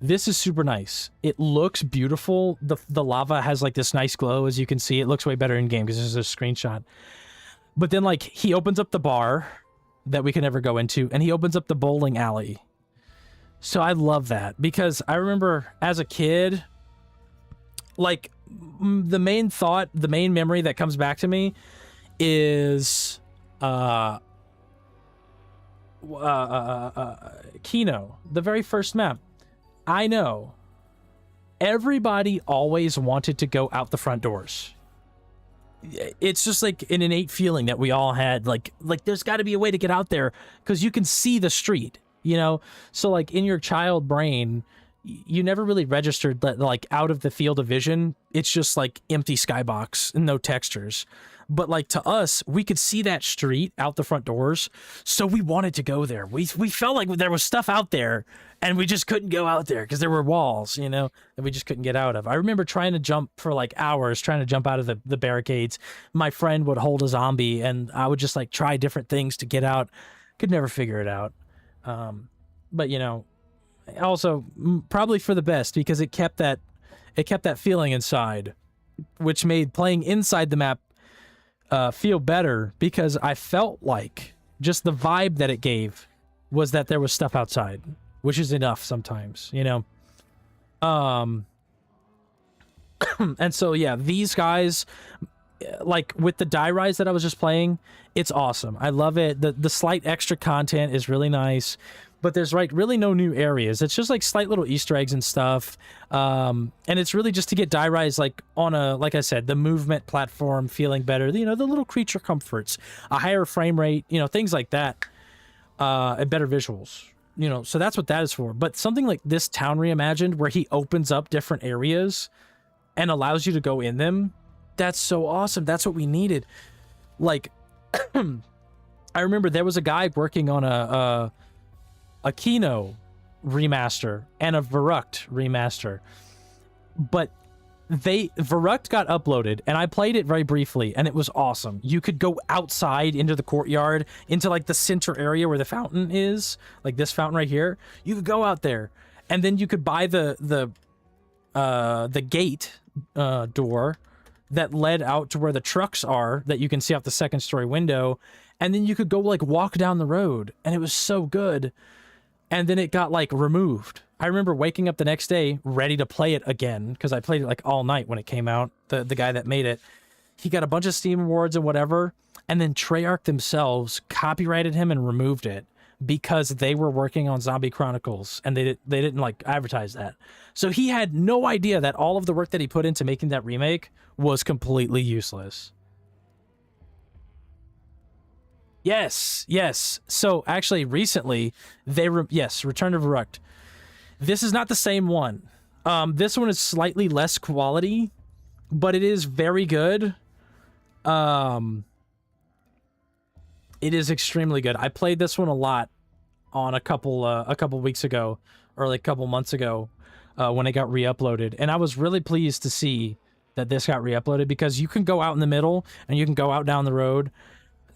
This is super nice. It looks beautiful. The lava has like this nice glow, as you can see. It looks way better in game because this is a screenshot. But then like he opens up the bar that we can never go into, and he opens up the bowling alley. So I love that because I remember as a kid, like the main memory that comes back to me is Kino, the very first map. I know everybody always wanted to go out the front doors. It's just like an innate feeling that we all had, like there's got to be a way to get out there because you can see the street. you know? So like in your child brain, you never really registered that like out of the field of vision, it's just like empty skybox and no textures. But like to us, we could see that street out the front doors, so we wanted to go there. We felt like there was stuff out there, and we just couldn't go out there because there were walls, you know, that we just couldn't get out of. I remember trying to jump for like hours, trying to jump out of the barricades. My friend would hold a zombie, and I would just like try different things to get out. Could never figure it out. But you know, also probably for the best, because it kept that feeling inside, which made playing inside the map feel better, because I felt like just the vibe that it gave was that there was stuff outside, which is enough sometimes, you know. And so yeah, these guys, like with the die rise that I was just playing, it's awesome. I love it. The slight extra content is really nice, but there's like really no new areas. It's just like slight little Easter eggs and stuff. And it's really just to get die rise like on a, like I said, the movement platform feeling better, you know, the little creature comforts, a higher frame rate, you know, things like that, and better visuals, you know. So that's what that is for. But something like this Town Reimagined, where he opens up different areas and allows you to go in them, that's so awesome. That's what we needed. Like, I remember there was a guy working on a Kino remaster and a Verrucht remaster, but Verrucht got uploaded, and I played it very briefly, and it was awesome. You could go outside into the courtyard, into like the center area where the fountain is, like this fountain right here. You could go out there, and then you could buy the gate door that led out to where the trucks are, that you can see out the second story window, and then you could go like walk down the road, and it was so good. And then it got like removed. I remember waking up the next day ready to play it again, because I played it like all night when it came out. The guy that made it, he got a bunch of Steam awards and whatever, and then Treyarch themselves copyrighted him and removed it because they were working on Zombie Chronicles, and they didn't like advertise that. So he had no idea that all of the work that he put into making that remake was completely useless. Yes. So actually, recently, Return to Verrucht. This is not the same one. This one is slightly less quality, but it is very good. It is extremely good. I played this one a lot on a couple weeks ago, or like a couple months ago, when it got re-uploaded, and I was really pleased to see that this got re-uploaded, because you can go out in the middle and you can go out down the road.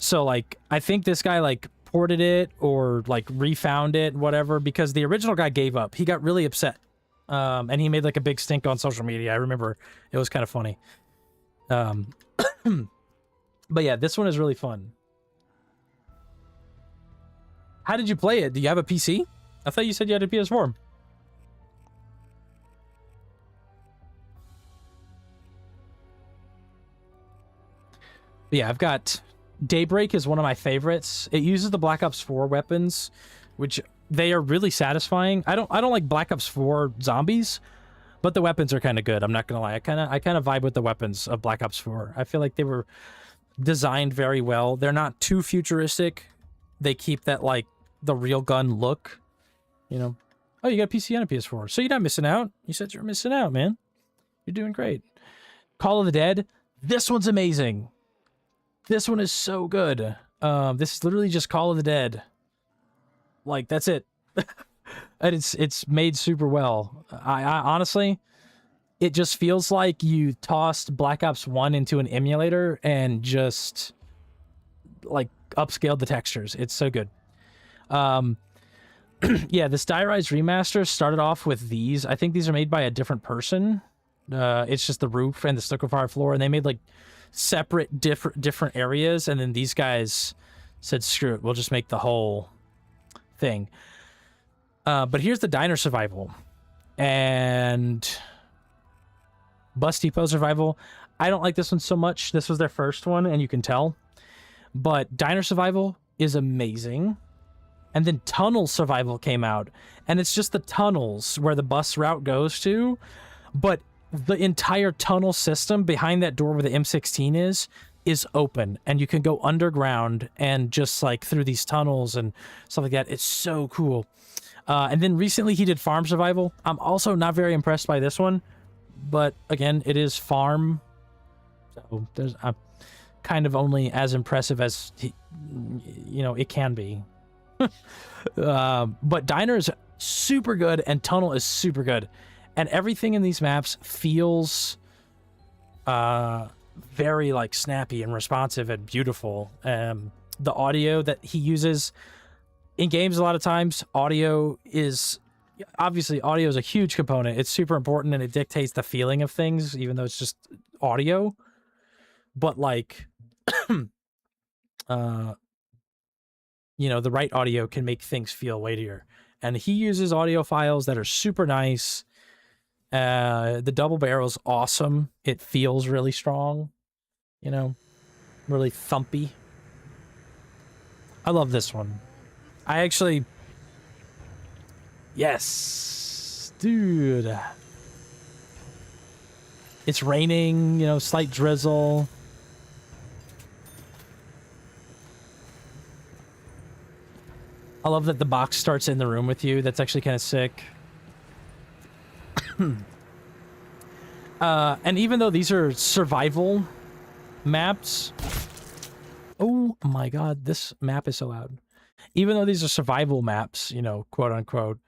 So, like, I think this guy, like, ported it or, like, refound it, whatever, because the original guy gave up. He got really upset. And he made, like, a big stink on social media. I remember it was kind of funny. But, yeah, this one is really fun. How did you play it? Do you have a PC? I thought you said you had a PS4. But yeah, I've got... Daybreak is one of my favorites. It uses the Black Ops 4 weapons, which they are really satisfying. I don't like Black Ops 4 zombies, but the weapons are kind of good. I'm not gonna lie. I kind of vibe with the weapons of Black Ops 4. I feel like they were designed very well. They're not too futuristic. They keep that like the real gun look, you know. Oh, you got a PC and a PS4, so you're not missing out. You said you're missing out, man. You're doing great. Call of the Dead. This one's amazing. This one is so good. This is literally just Call of the Dead. Like, that's it. And it's made super well. I honestly, it just feels like you tossed Black Ops 1 into an emulator and just, like, upscaled the textures. It's so good. Yeah, this Die Rise remaster started off with these. I think these are made by a different person. It's just the roof and the stucco fire floor, and they made, like, separate different areas, and then these guys said, screw it, we'll just make the whole thing. But here's the Diner Survival and Bus Depot Survival. I don't like this one so much. This was their first one, and you can tell. But Diner Survival is amazing. And then Tunnel Survival came out, and it's just the tunnels where the bus route goes to, but the entire tunnel system behind that door where the M16 is is open, and you can go underground and just like through these tunnels and stuff like that. It's so cool. And then recently he did Farm Survival. I'm also not very impressed by this one, but again, it is Farm, so there's kind of only as impressive as it can be. But Diner is super good, and Tunnel is super good, and everything in these maps feels very like snappy and responsive and beautiful. The audio that he uses in games, a lot of times audio is a huge component. It's super important, and it dictates the feeling of things, even though it's just audio. But like the right audio can make things feel weightier, and he uses audio files that are super nice. The double barrel's awesome. It feels really strong, really thumpy. I love this one. Yes, dude. It's raining, slight drizzle. I love that the box starts in the room with you. That's actually kind of sick. And even though these are survival maps... Oh my god, this map is so loud. Even though these are survival maps, quote unquote,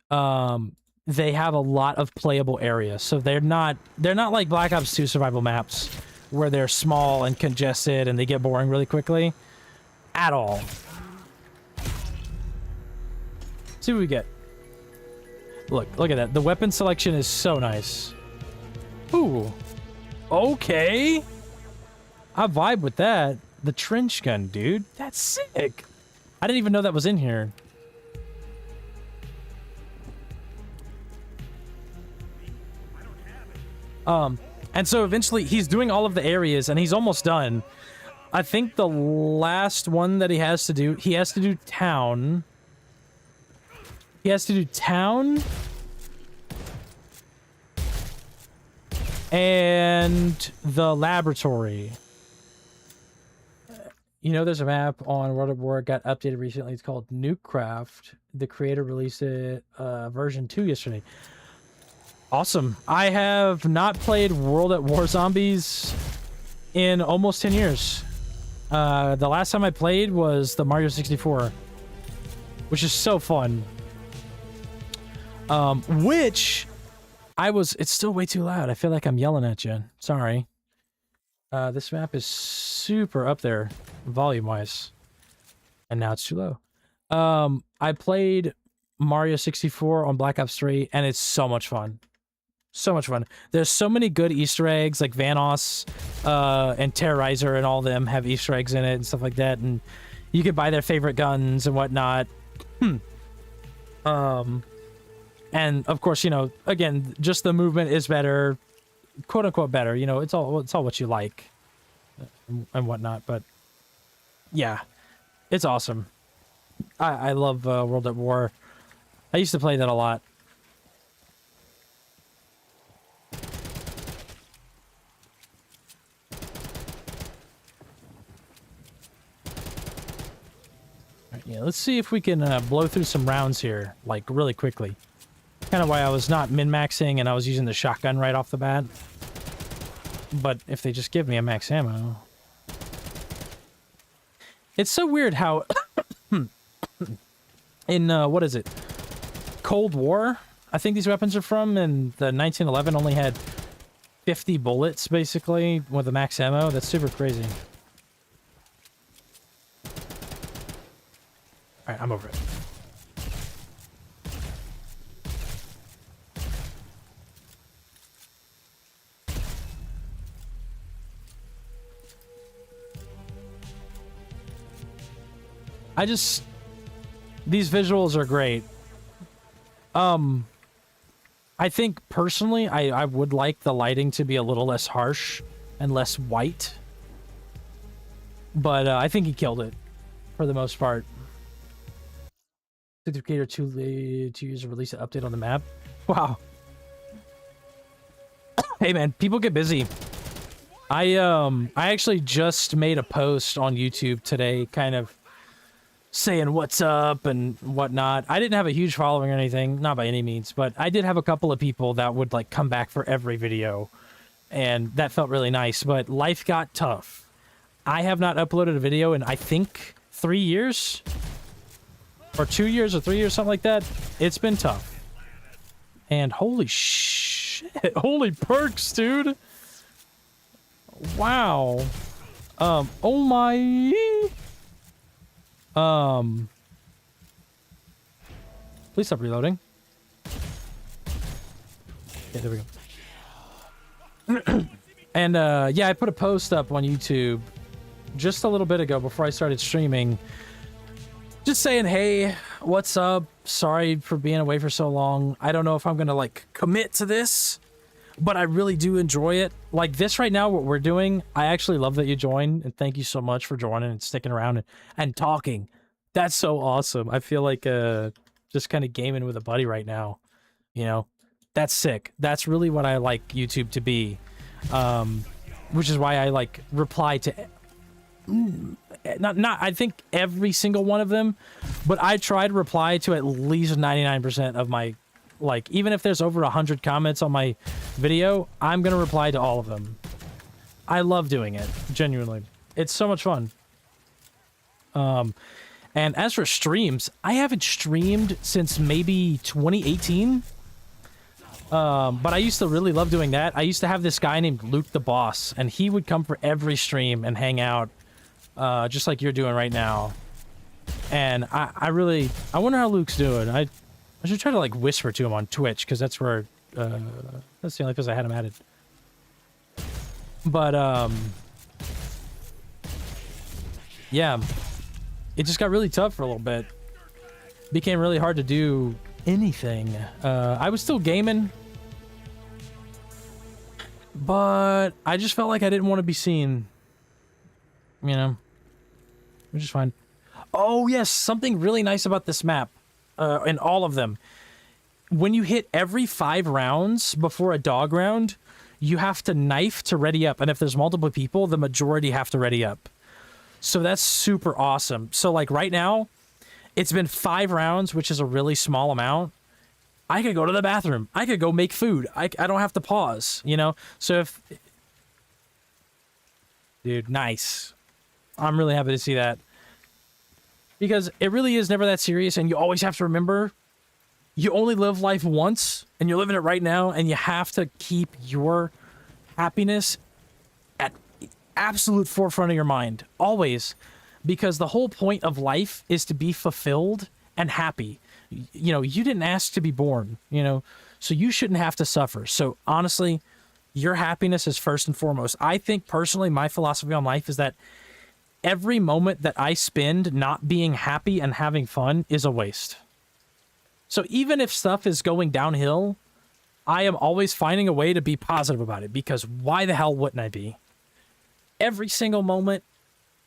they have a lot of playable areas. So they're not like Black Ops 2 survival maps where they're small and congested and they get boring really quickly. At all. See what we get. Look at that. The weapon selection is so nice. Ooh. Okay. I vibe with that. The trench gun, dude. That's sick. I didn't even know that was in here. And so eventually he's doing all of the areas and he's almost done. I think the last one that he has to do town. He has to do town. And the laboratory. There's a map on World of War, got updated recently. It's called Nukecraft. The creator released it version 2 yesterday. Awesome. I have not played World at War Zombies in almost 10 years. The last time I played was the Mario 64, which is so fun. It's still way too loud. I feel like I'm yelling at you. Sorry. This map is super up there, volume-wise. And now it's too low. I played Mario 64 on Black Ops 3, and it's so much fun. So much fun. There's so many good Easter eggs, like Vanoss and Terrorizer and all of them have Easter eggs in it and stuff like that, and you can buy their favorite guns and whatnot. And of course, again, just the movement is better, quote unquote better. It's all what you like and whatnot. But yeah, it's awesome. I love World at War. I used to play that a lot. Yeah, let's see if we can blow through some rounds here, like, really quickly. Kind of why I was not min-maxing and I was using the shotgun right off the bat. But if they just give me a max ammo... It's so weird how... in, what is it? Cold War? I think these weapons are from, and the 1911 only had 50 bullets, basically, with a max ammo. That's super crazy. Alright, I'm over it. These visuals are great. I think, personally, I would like the lighting to be a little less harsh and less white. But I think he killed it, for the most part. The creator to use a release an update on the map. Wow. Hey man, people get busy. I actually just made a post on YouTube today, kind of saying what's up and whatnot. I didn't have a huge following or anything, not by any means, but I did have a couple of people that would like come back for every video, and that felt really nice. But life got tough. I have not uploaded a video in I think 3 years, or 2 years, or 3 years, something like that. It's been tough. And holy shit, holy perks, dude. Wow. Oh my. Please stop reloading. Okay, there we go. And, yeah, I put a post up on YouTube just a little bit ago before I started streaming. Just saying, hey, what's up? Sorry for being away for so long. I don't know if I'm gonna, like, commit to this, but I really do enjoy it. Like this right now, what we're doing, I actually love that you joined, and thank you so much for joining and sticking around and talking. That's so awesome. I feel like just kind of gaming with a buddy right now. You know, that's sick. That's really what I like YouTube to be, which is why I like reply to not I think every single one of them, but I try to reply to at least 99% of my. Like, even if there's over 100 comments on my video, I'm gonna reply to all of them. I love doing it, genuinely. It's so much fun. And as for streams, I haven't streamed since maybe 2018. But I used to really love doing that. I used to have this guy named Luke the Boss, and he would come for every stream and hang out, just like you're doing right now. And I wonder how Luke's doing. I should try to, like, whisper to him on Twitch, because that's where, that's the only place I had him added. But, yeah. It just got really tough for a little bit. Became really hard to do anything. I was still gaming, but I just felt like I didn't want to be seen. You know? Which is fine. Oh, yes, something really nice about this map. In all of them, when you hit every 5 rounds before a dog round, you have to knife to ready up, and if there's multiple people, the majority have to ready up. So that's super awesome. So like right now, it's been 5 rounds, which is a really small amount. I could go to the bathroom. I could go make food. I don't have to pause, you know? So if... Dude, nice. I'm really happy to see that. Because it really is never that serious, and you always have to remember, you only live life once, and you're living it right now, and you have to keep your happiness at absolute forefront of your mind. Always. Because the whole point of life is to be fulfilled and happy. You know, you didn't ask to be born, you know, so you shouldn't have to suffer. So honestly, your happiness is first and foremost. I think personally, my philosophy on life is that every moment that I spend not being happy and having fun is a waste. So even if stuff is going downhill, I am always finding a way to be positive about it, because why the hell wouldn't I be? Every single moment,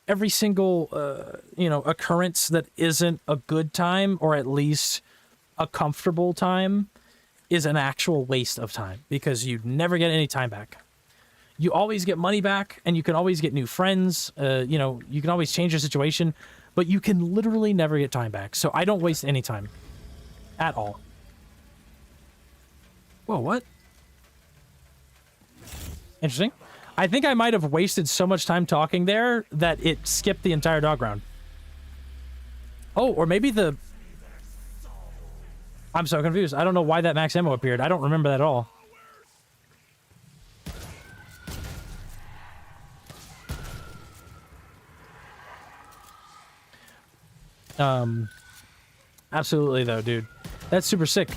every single, you know, occurrence that isn't a good time, or at least a comfortable time, is an actual waste of time, because you never get any time back. You always get money back, and you can always get new friends. You know, you can always change your situation, but you can literally never get time back. So I don't waste any time at all. Whoa, what? Interesting. I think I might have wasted so much time talking there that it skipped the entire dog round. Oh, or maybe the... I'm so confused. I don't know why that max ammo appeared. I don't remember that at all. Absolutely though, dude. That's super sick.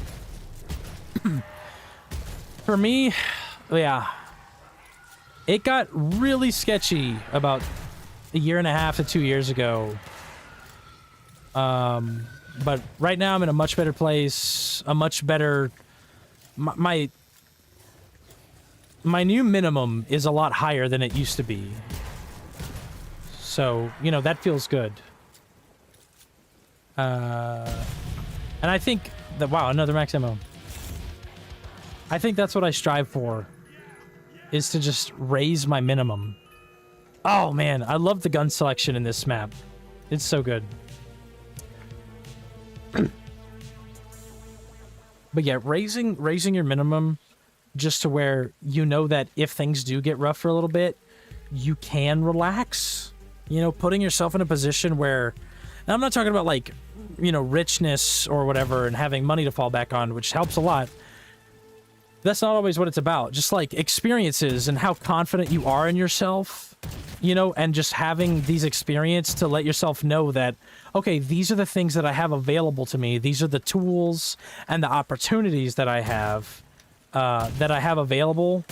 For me, yeah. It got really sketchy about a year and a half to 2 years ago. But right now I'm in a much better place, a much better... My new minimum is a lot higher than it used to be. So, you know, that feels good. And I think that, wow, another max ammo. I think that's what I strive for. is to just raise my minimum. Oh man, I love the gun selection in this map. It's so good. But yeah, raising your minimum just to where you know that if things do get rough for a little bit, you can relax. You know, putting yourself in a position where, and I'm not talking about like, you know, richness or whatever and having money to fall back on, which helps a lot. That's not always what it's about. Just like experiences and how confident you are in yourself, you know, and just having these experiences to let yourself know that, okay, these are the things that I have available to me. These are the tools and the opportunities that I have available,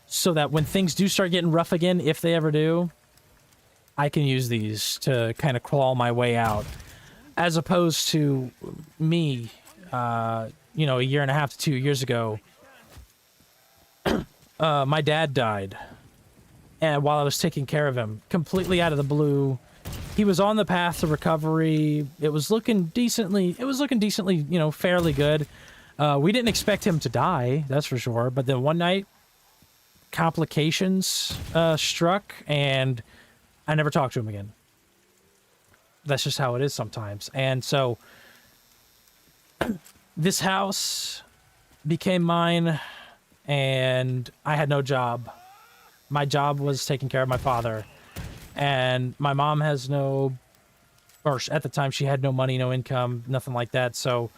so that when things do start getting rough again, if they ever do, I can use these to kind of claw my way out. As opposed to me, you know, a year and a half to 2 years ago, my dad died, and while I was taking care of him, completely out of the blue, he was on the path to recovery. It was looking decently, you know, fairly good. We didn't expect him to die, that's for sure. But then one night, complications struck, and I never talked to him again. That's just how it is sometimes. And so this house became mine, and I had no job. My job was taking care of my father, and my mom has no, or at the time she had no money, no income, nothing like that. So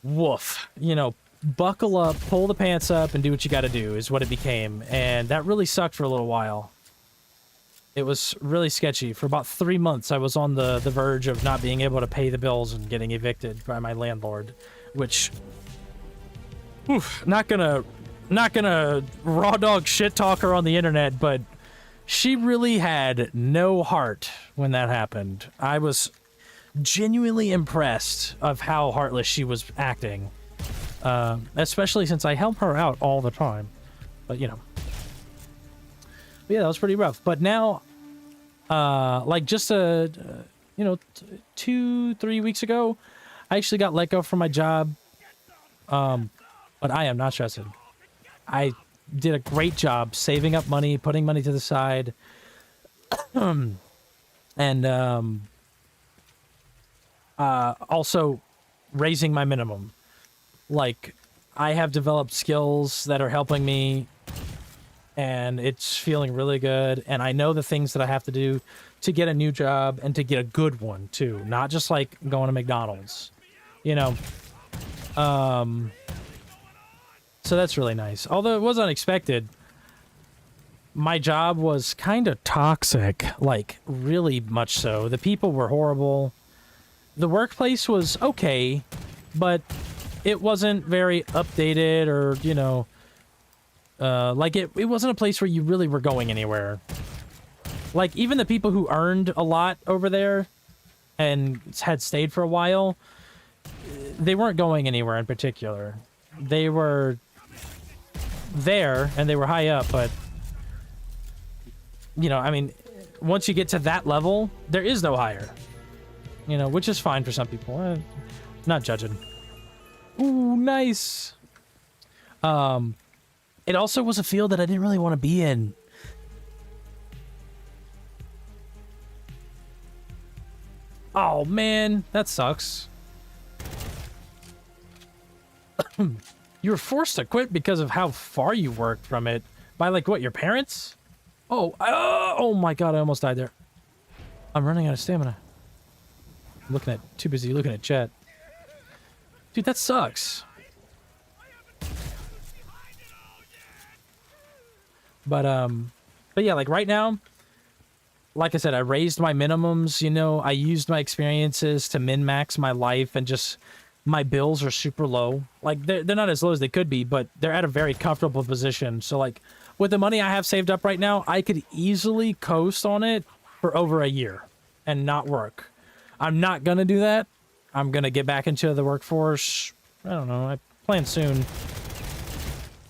woof, you know, buckle up, pull the pants up, and do what you got to do is what it became. And that really sucked for a little while. It was really sketchy. For about 3 months, I was on the verge of not being able to pay the bills and getting evicted by my landlord, which, oof, not gonna raw dog shit talk her on the internet, but she really had no heart when that happened. I was genuinely impressed of how heartless she was acting, especially since I help her out all the time. But you know, yeah, that was pretty rough. But now, like just you know, 2-3 weeks ago, I actually got let go from my job. But I am not stressing. I did a great job saving up money, putting money to the side, and also raising my minimum. Like, I have developed skills that are helping me, and it's feeling really good. And I know the things that I have to do to get a new job and to get a good one too, not just like going to McDonald's, you know. So that's really nice. Although it was unexpected. My job was kind of toxic, like really much so. The people were horrible. The workplace was okay, but it wasn't very updated, or, you know, like it wasn't a place where you really were going anywhere. Like, even the people who earned a lot over there and had stayed for a while, they weren't going anywhere in particular. They were there and they were high up, but, you know, I mean, once you get to that level, there is no higher, you know, which is fine for some people. Not judging. Ooh, nice. It also was a field that I didn't really want to be in. Oh man, that sucks. You were forced to quit because of how far you worked from it. By, like, what, your parents? Oh my god, I almost died there. I'm running out of stamina. Too busy looking at chat. Dude, that sucks. But yeah, like right now, like I said, I raised my minimums, you know, I used my experiences to min-max my life, and just, my bills are super low. Like, they're not as low as they could be, but they're at a very comfortable position. So, like, with the money I have saved up right now, I could easily coast on it for over a year and not work. I'm not gonna do that. I'm gonna get back into the workforce. I don't know, I plan soon.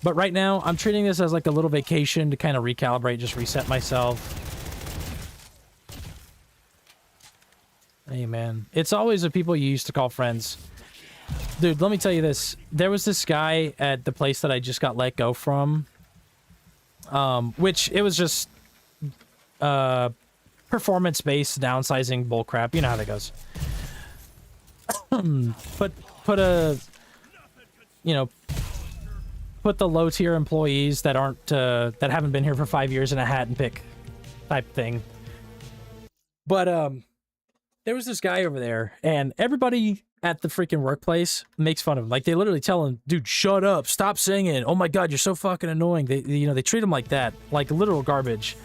But right now, I'm treating this as like a little vacation to kind of recalibrate, just reset myself. Hey, man. It's always the people you used to call friends. Dude, let me tell you this. There was this guy at the place that I just got let go from. which it was just performance-based downsizing bullcrap. You know how that goes. put a, you know, put the low-tier employees that aren't that haven't been here for 5 years in a hat and pick type thing. But there was this guy over there, and everybody at the freaking workplace makes fun of him. Like, they literally tell him, dude, shut up, stop singing. Oh my god, you're so fucking annoying. They treat him like that, like literal garbage.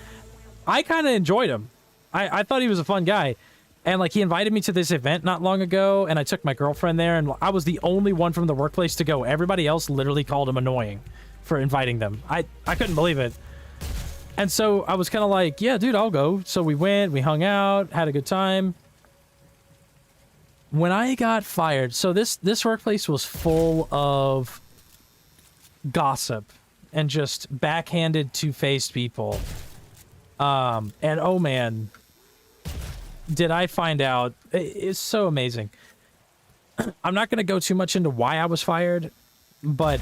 I kind of enjoyed him. I thought he was a fun guy. And, like, he invited me to this event not long ago, and I took my girlfriend there, and I was the only one from the workplace to go. Everybody else literally called him annoying for inviting them. I couldn't believe it. And so I was kind of like, yeah, dude, I'll go. So we went, we hung out, had a good time. When I got fired, so this workplace was full of gossip and just backhanded, two-faced people. And oh man, did I find out. It's so amazing. I'm not going to go too much into why I was fired, but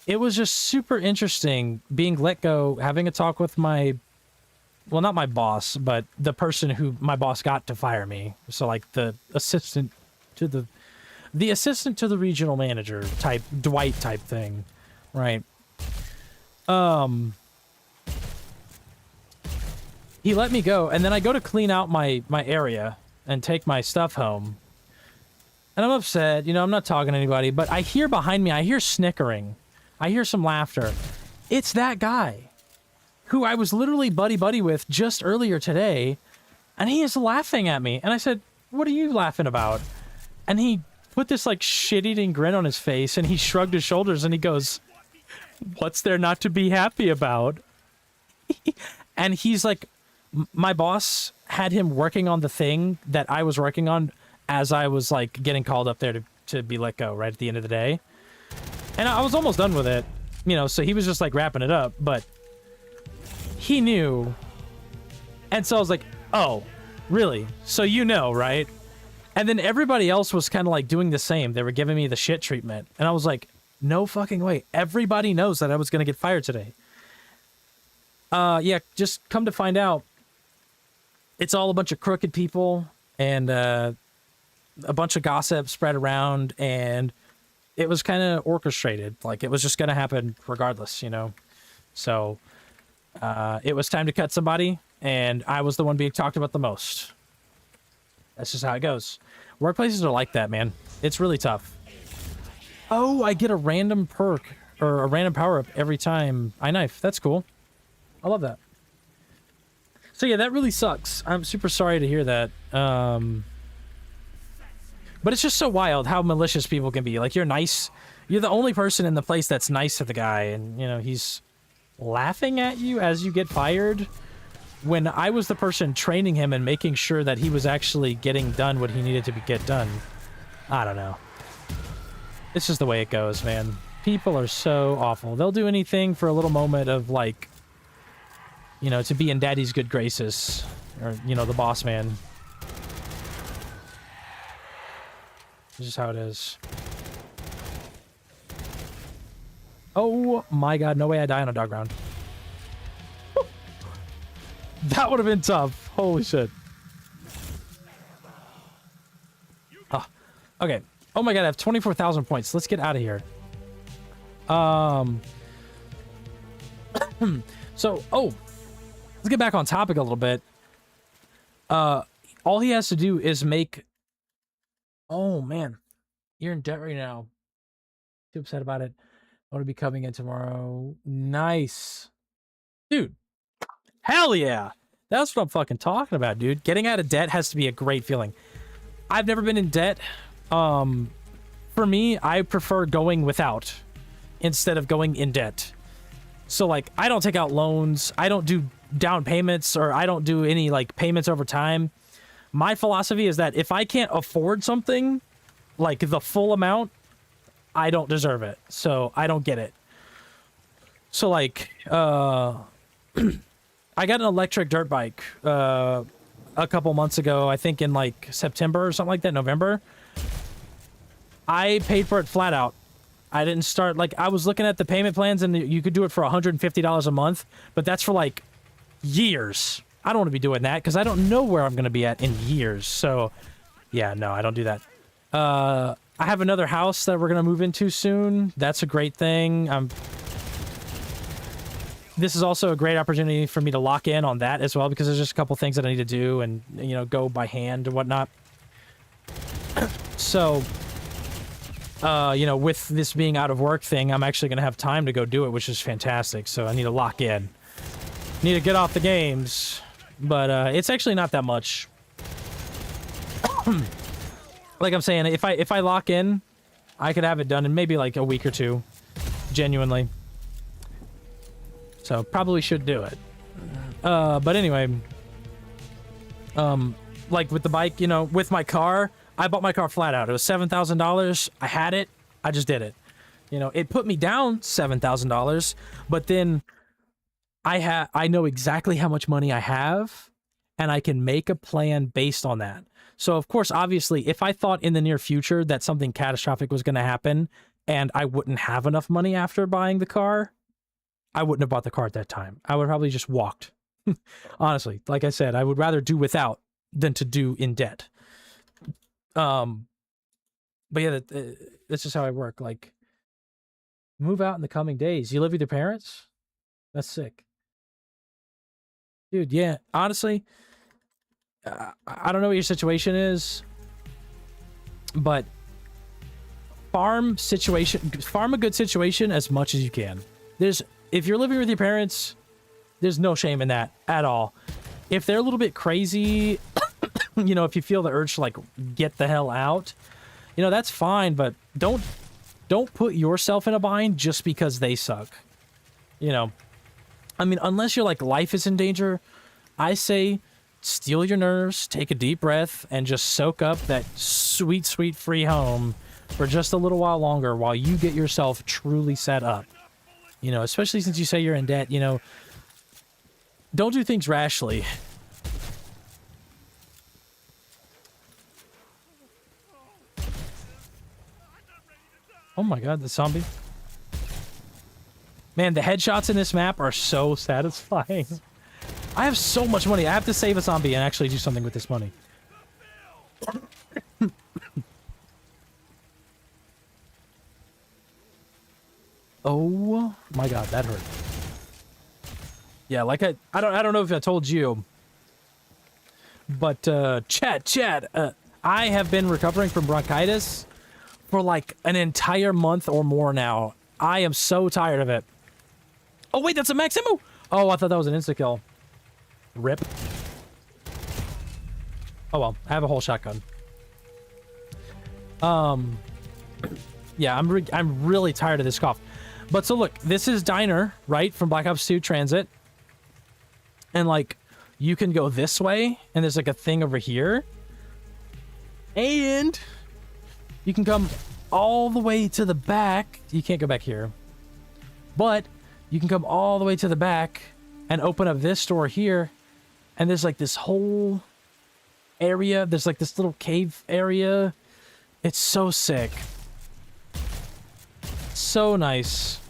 it was just super interesting being let go, having a talk with my, well, not my boss, but the person who my boss got to fire me. So like the assistant to the assistant to the regional manager type, Dwight type thing, right? He let me go, and then I go to clean out my area and take my stuff home. And I'm upset, you know, I'm not talking to anybody, but I hear behind me, I hear snickering. I hear some laughter. It's that guy who I was literally buddy-buddy with just earlier today, and he is laughing at me. And I said, what are you laughing about? And he put this, like, shit-eating grin on his face, and he shrugged his shoulders, and he goes, what's there not to be happy about? And he's like, my boss had him working on the thing that I was working on as I was, like, getting called up there to be let go right at the end of the day. And I was almost done with it, you know, so he was just, like, wrapping it up, but he knew. And so I was like, oh, really? So you know, right? And then everybody else was kind of, like, doing the same. They were giving me the shit treatment. And I was like, no fucking way. Everybody knows that I was going to get fired today. Yeah, just come to find out, it's all a bunch of crooked people and a bunch of gossip spread around, and it was kind of orchestrated. Like, it was just going to happen regardless, you know? So, it was time to cut somebody, and I was the one being talked about the most. That's just how it goes. Workplaces are like that, man. It's really tough. Oh, I get a random perk or a random power-up every time I knife. That's cool. I love that. So yeah, that really sucks. I'm super sorry to hear that. But it's just so wild how malicious people can be. Like, you're nice. You're the only person in the place that's nice to the guy, and, you know, he's laughing at you as you get fired, when I was the person training him and making sure that he was actually getting done what he needed to get done. I don't know. It's just the way it goes, man. People are so awful. They'll do anything for a little moment of, like, you know, to be in daddy's good graces. Or, you know, the boss man. This is how it is. Oh my god, no way I die on a dog round. That would have been tough. Holy shit. Oh, okay. Oh my god, I have 24,000 points. Let's get out of here. So, oh, let's get back on topic a little bit. All he has to do is make... Oh, man. You're in debt right now. Too upset about it. I want to be coming in tomorrow. Nice. Dude. Hell yeah. That's what I'm fucking talking about, dude. Getting out of debt has to be a great feeling. I've never been in debt. For me, I prefer going without instead of going in debt. So, like, I don't take out loans. I don't do down payments, or I don't do any, like, payments over time. My philosophy is that if I can't afford something, like, the full amount, I don't deserve it. So, I don't get it. So, like, I got an electric dirt bike a couple months ago, I think in, like, September or something like that, November. I paid for it flat out. I didn't start, like, I was looking at the payment plans and you could do it for $150 a month, but that's for like years. I don't want to be doing that because I don't know where I'm going to be at in years. So yeah, no, I don't do that. I have another house that we're going to move into soon. That's a great thing. This is also a great opportunity for me to lock in on that as well, because there's just a couple things that I need to do and, you know, go by hand and whatnot. So, you know, with this being out of work thing, I'm actually going to have time to go do it, which is fantastic. So I need to lock in. Need to get off the games, but it's actually not that much. Like I'm saying, if I lock in, I could have it done in maybe like a week or two, genuinely. So probably should do it. But anyway, like with the bike, you know, with my car, I bought my car flat out. It was $7,000. I had it. I just did it. You know, it put me down $7,000, but then I know exactly how much money I have, and I can make a plan based on that. So of course, obviously, if I thought in the near future that something catastrophic was going to happen and I wouldn't have enough money after buying the car, I wouldn't have bought the car at that time. I would probably just walked. Honestly, like I said, I would rather do without than to do in debt. But yeah, that's just how I work. Like, move out in the coming days. You live with your parents? That's sick. Dude, yeah, honestly, I don't know what your situation is, but farm a good situation as much as you can. If you're living with your parents, there's no shame in that at all. If they're a little bit crazy, you know, if you feel the urge to like get the hell out, you know, that's fine, but don't put yourself in a bind just because they suck. You know, I mean, unless you're like life is in danger, I say steel your nerves, take a deep breath, and just soak up that sweet, sweet free home for just a little while longer while you get yourself truly set up. You know, especially since you say you're in debt, you know, don't do things rashly. Oh my god, the zombie. Man, the headshots in this map are so satisfying. I have so much money. I have to save a zombie and actually do something with this money. Oh my god, that hurt. Yeah, like I don't know if I told you, but chat, I have been recovering from bronchitis for like an entire month or more now. I am so tired of it. Oh wait, that's a max ammo. Oh, I thought that was an insta kill. Rip. Oh well, I have a whole shotgun. Yeah, I'm really tired of this cough. But so look, this is Diner, right, from Black Ops 2 Transit. And like, you can go this way, and there's like a thing over here. And you can come all the way to the back. You can't go back here. But you can come all the way to the back and open up this door here. And there's like this whole area. There's like this little cave area. It's so sick. So nice.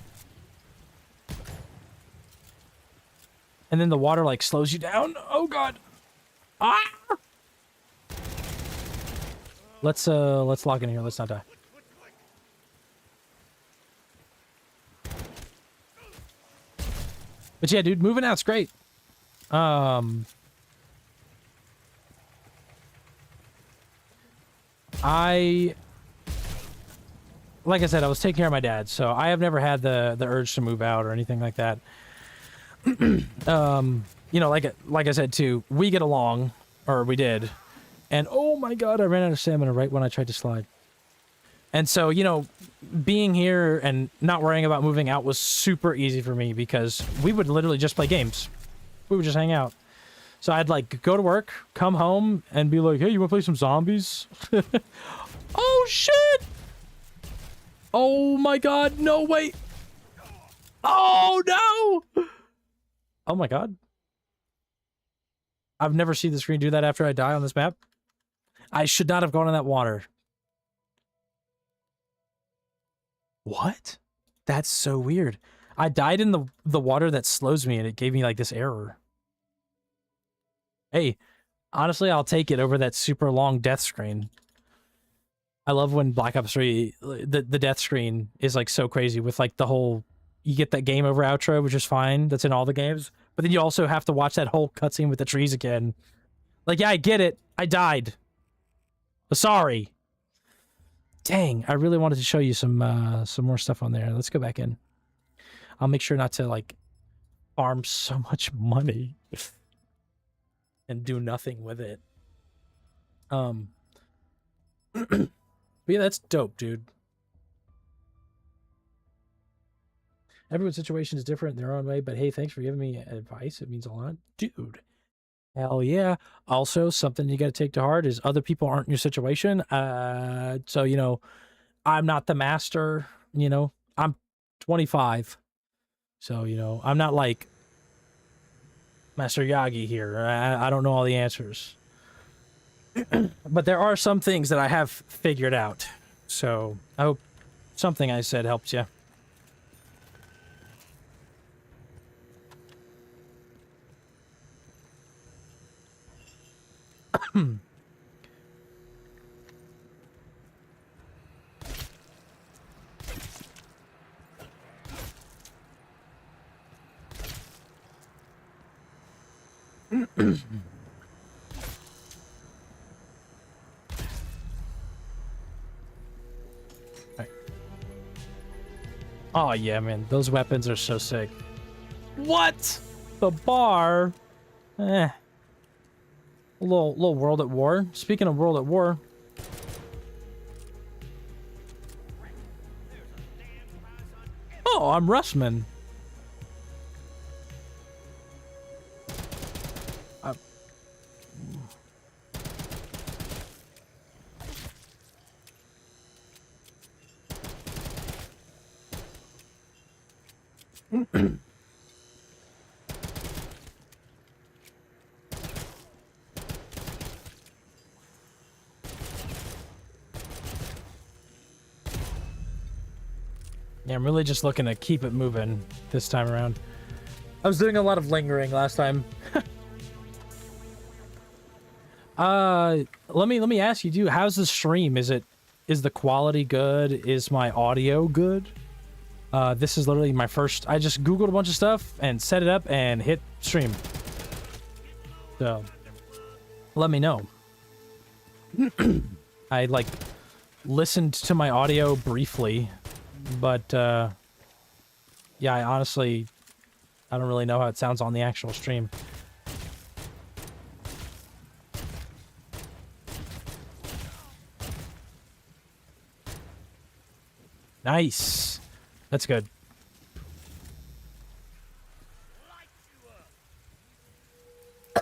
And then the water like slows you down. Oh god. Ah! Let's lock in here. Let's not die. But yeah, dude, moving out's great. Like I said, I was taking care of my dad, so I have never had the urge to move out or anything like that. You know, like I said too, we get along, or we did, and oh my god, I ran out of stamina right when I tried to slide. And so, you know, being here and not worrying about moving out was super easy for me because we would literally just play games. We would just hang out. So I'd like go to work, come home, and be like, hey, you want to play some zombies? Oh shit! Oh my god, no, wait! Oh no! Oh my god. I've never seen the screen do that after I die on this map. I should not have gone in that water. What? That's so weird. I died in the water that slows me, and it gave me like this error. Hey, honestly, I'll take it over that super long death screen. I love when Black Ops 3, the death screen is like so crazy with like the whole, you get that game over outro, which is fine. That's in all the games. But then you also have to watch that whole cutscene with the trees again. Like, yeah, I get it. I died. Sorry. Dang, I really wanted to show you some more stuff on there. Let's go back in. I'll make sure not to like farm so much money and do nothing with it. But yeah, that's dope, dude. Everyone's situation is different in their own way, but hey, thanks for giving me advice. It means a lot. Dude. Hell yeah. Also, something you got to take to heart is other people aren't in your situation. So, you know, I'm not the master, you know, I'm 25. So, you know, I'm not like Master Yagi here. I don't know all the answers. But there are some things that I have figured out. So, I hope something I said helped you. Right. Oh yeah, man, those weapons are so sick. What? The bar? Eh. A little World at War. Speaking of World at War. Oh, I'm Russman. Yeah, I'm really just looking to keep it moving this time around. I was doing a lot of lingering last time. Let me ask you, dude, how's the stream? Is the quality good? Is my audio good? This is literally my first, I just Googled a bunch of stuff and set it up and hit stream. So, let me know. I, like, listened to my audio briefly, but, yeah, I honestly, I don't really know how it sounds on the actual stream. Nice. That's good.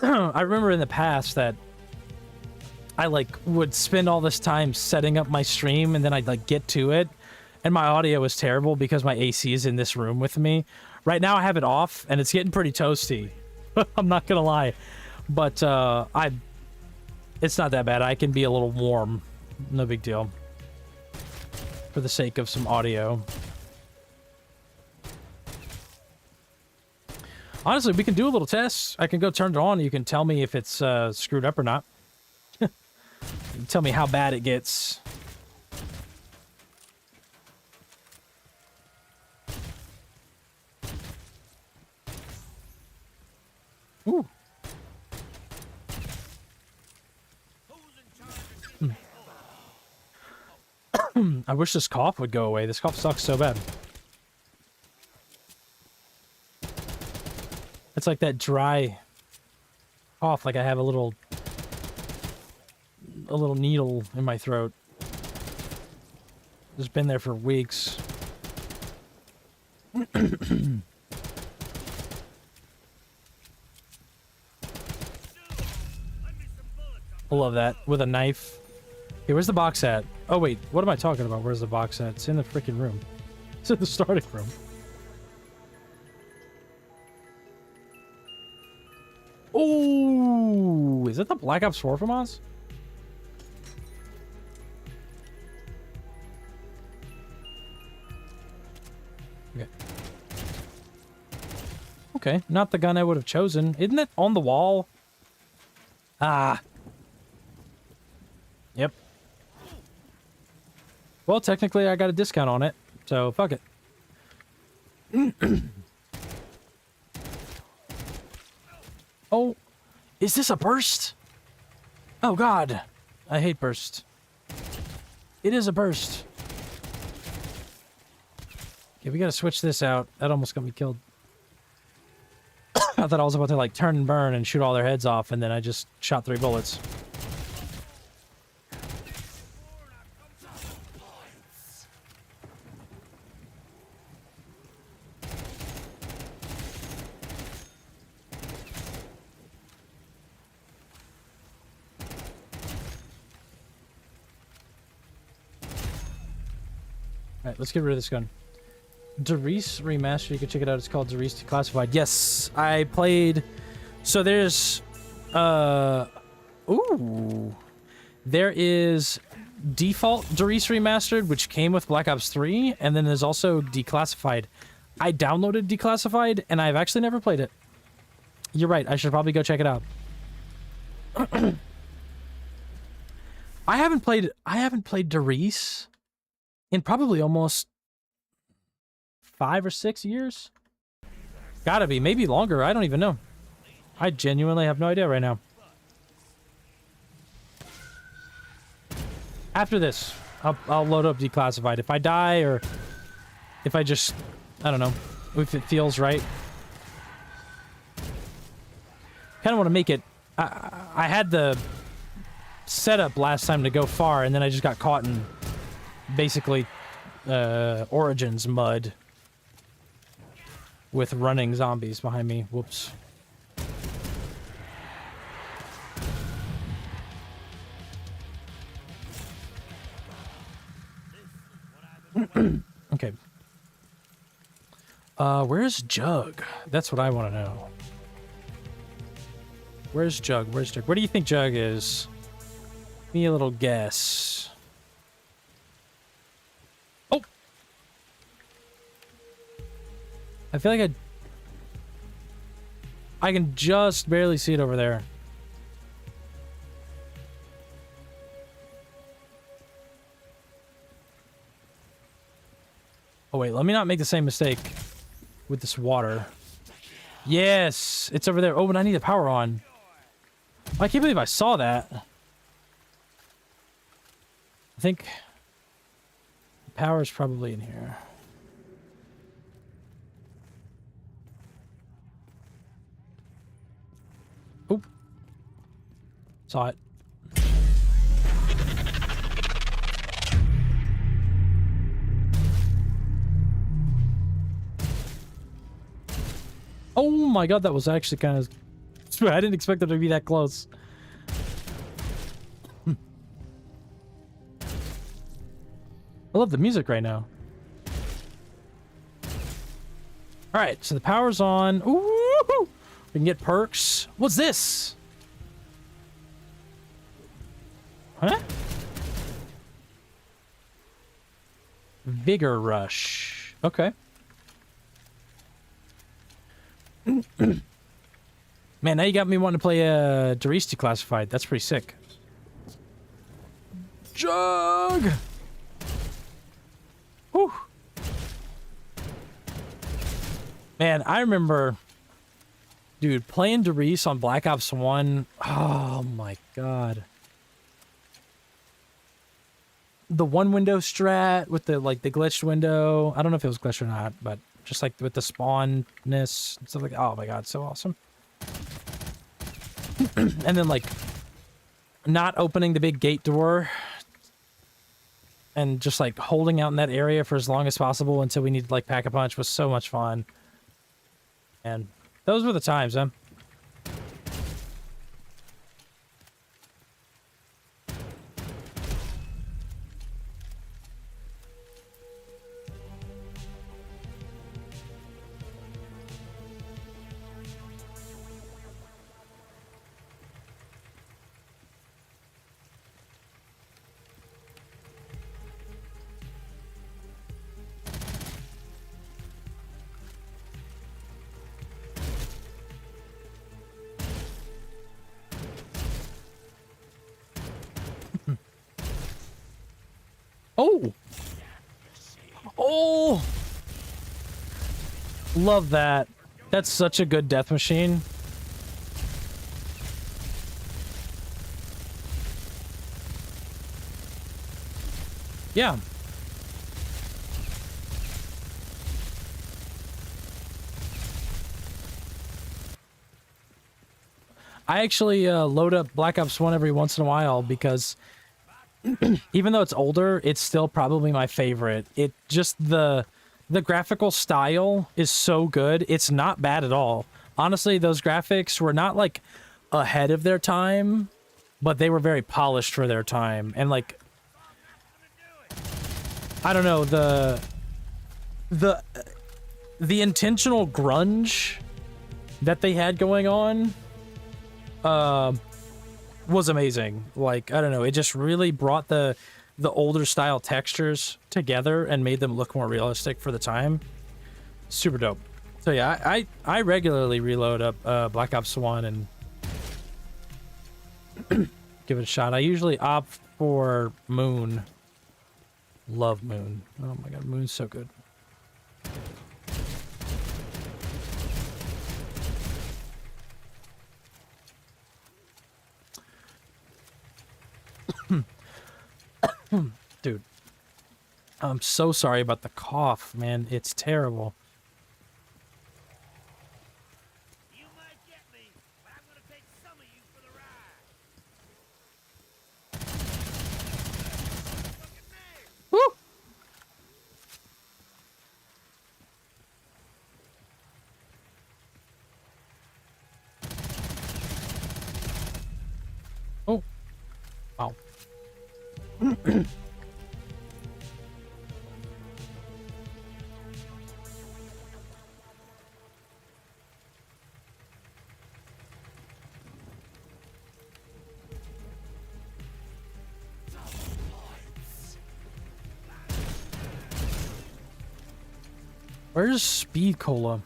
I remember in the past that I like would spend all this time setting up my stream and then I'd like get to it and my audio was terrible because my AC is in this room with me. Right now I have it off and it's getting pretty toasty. I'm not gonna lie. But it's not that bad. I can be a little warm. No big deal. For the sake of some audio. Honestly, we can do a little test. I can go turn it on. You can tell me if it's screwed up or not. You can tell me how bad it gets. Ooh. I wish this cough would go away. This cough sucks so bad. It's like that dry cough, like I have a little needle in my throat. It's been there for weeks. I love that. With a knife. Hey, where's the box at? Oh, wait. What am I talking about? Where's the box at? It's in the freaking room. It's in the starting room. Oh, is that the Black Ops 4 from us? Okay. Okay, not the gun I would have chosen. Isn't it on the wall? Ah. Yep. Well, technically I got a discount on it, so fuck it. Oh, is this a burst? Oh god. I hate burst. It is a burst. Okay, we gotta switch this out. That almost got me killed. I thought I was about to, like, turn and burn and shoot all their heads off, and then I just shot 3 bullets. Alright, let's get rid of this gun. Derice Remastered, you can check it out. It's called Derice Declassified. Yes, I played... So there's... Ooh. There is default Derice Remastered, which came with Black Ops 3, and then there's also Declassified. I downloaded Declassified, and I've actually never played it. You're right, I should probably go check it out. I haven't played Derice in probably almost 5 or 6 years. Gotta be, maybe longer, I don't even know. I genuinely have no idea right now. After this, I'll load up Declassified. If I die, or if I just, I don't know, if it feels right. Kind of want to make it, I had the setup last time to go far, and then I just got caught in basically Origins mud with running zombies behind me. Whoops. Okay. Where's Jug? That's what I want to know. Where's Jug? Where's Jug? Where do you think Jug is? Give me a little guess. Oh! I feel like I can just barely see it over there. Oh wait, let me not make the same mistake with this water. Yes! It's over there. Oh, but I need the power on. I can't believe I saw that. I think the power's probably in here. Oop. Saw it. Oh my god, that was actually kind of... I didn't expect it to be that close. I love the music right now. Alright, so the power's on. Ooh! We can get perks. What's this? Huh? Vigor Rush. Okay. Man, now you got me wanting to play Derice Declassified. That's pretty sick. Jug! Whew. Man, I remember... Dude, playing Derice on Black Ops 1... Oh my god. The one window strat with the, like, the glitched window. I don't know if it was glitched or not, but just, like, with the spawnness and stuff like that. Oh my god, so awesome. And then, like, not opening the big gate door and just, like, holding out in that area for as long as possible until we needed, like, pack a punch was so much fun. And those were the times, huh? Oh! Oh! Love that. That's such a good death machine. Yeah. I actually load up Black Ops 1 every once in a while because even though it's older, it's still probably my favorite. It just the graphical style is so good. It's not bad at all. Honestly, those graphics were not like ahead of their time, but they were very polished for their time. And like, I don't know, the intentional grunge that they had going on was amazing. Like, I don't know, it just really brought the older style textures together and made them look more realistic for the time. Super dope. So yeah, I regularly reload up Black Ops 1 and give it a shot. I usually opt for Moon. Love Moon. Oh my god, Moon's so good. Dude, I'm so sorry about the cough, man. It's terrible. You might get me, but I'm gonna take some of you for the ride. Look at me! Woo! Oh. Wow. Where's Speed Cola?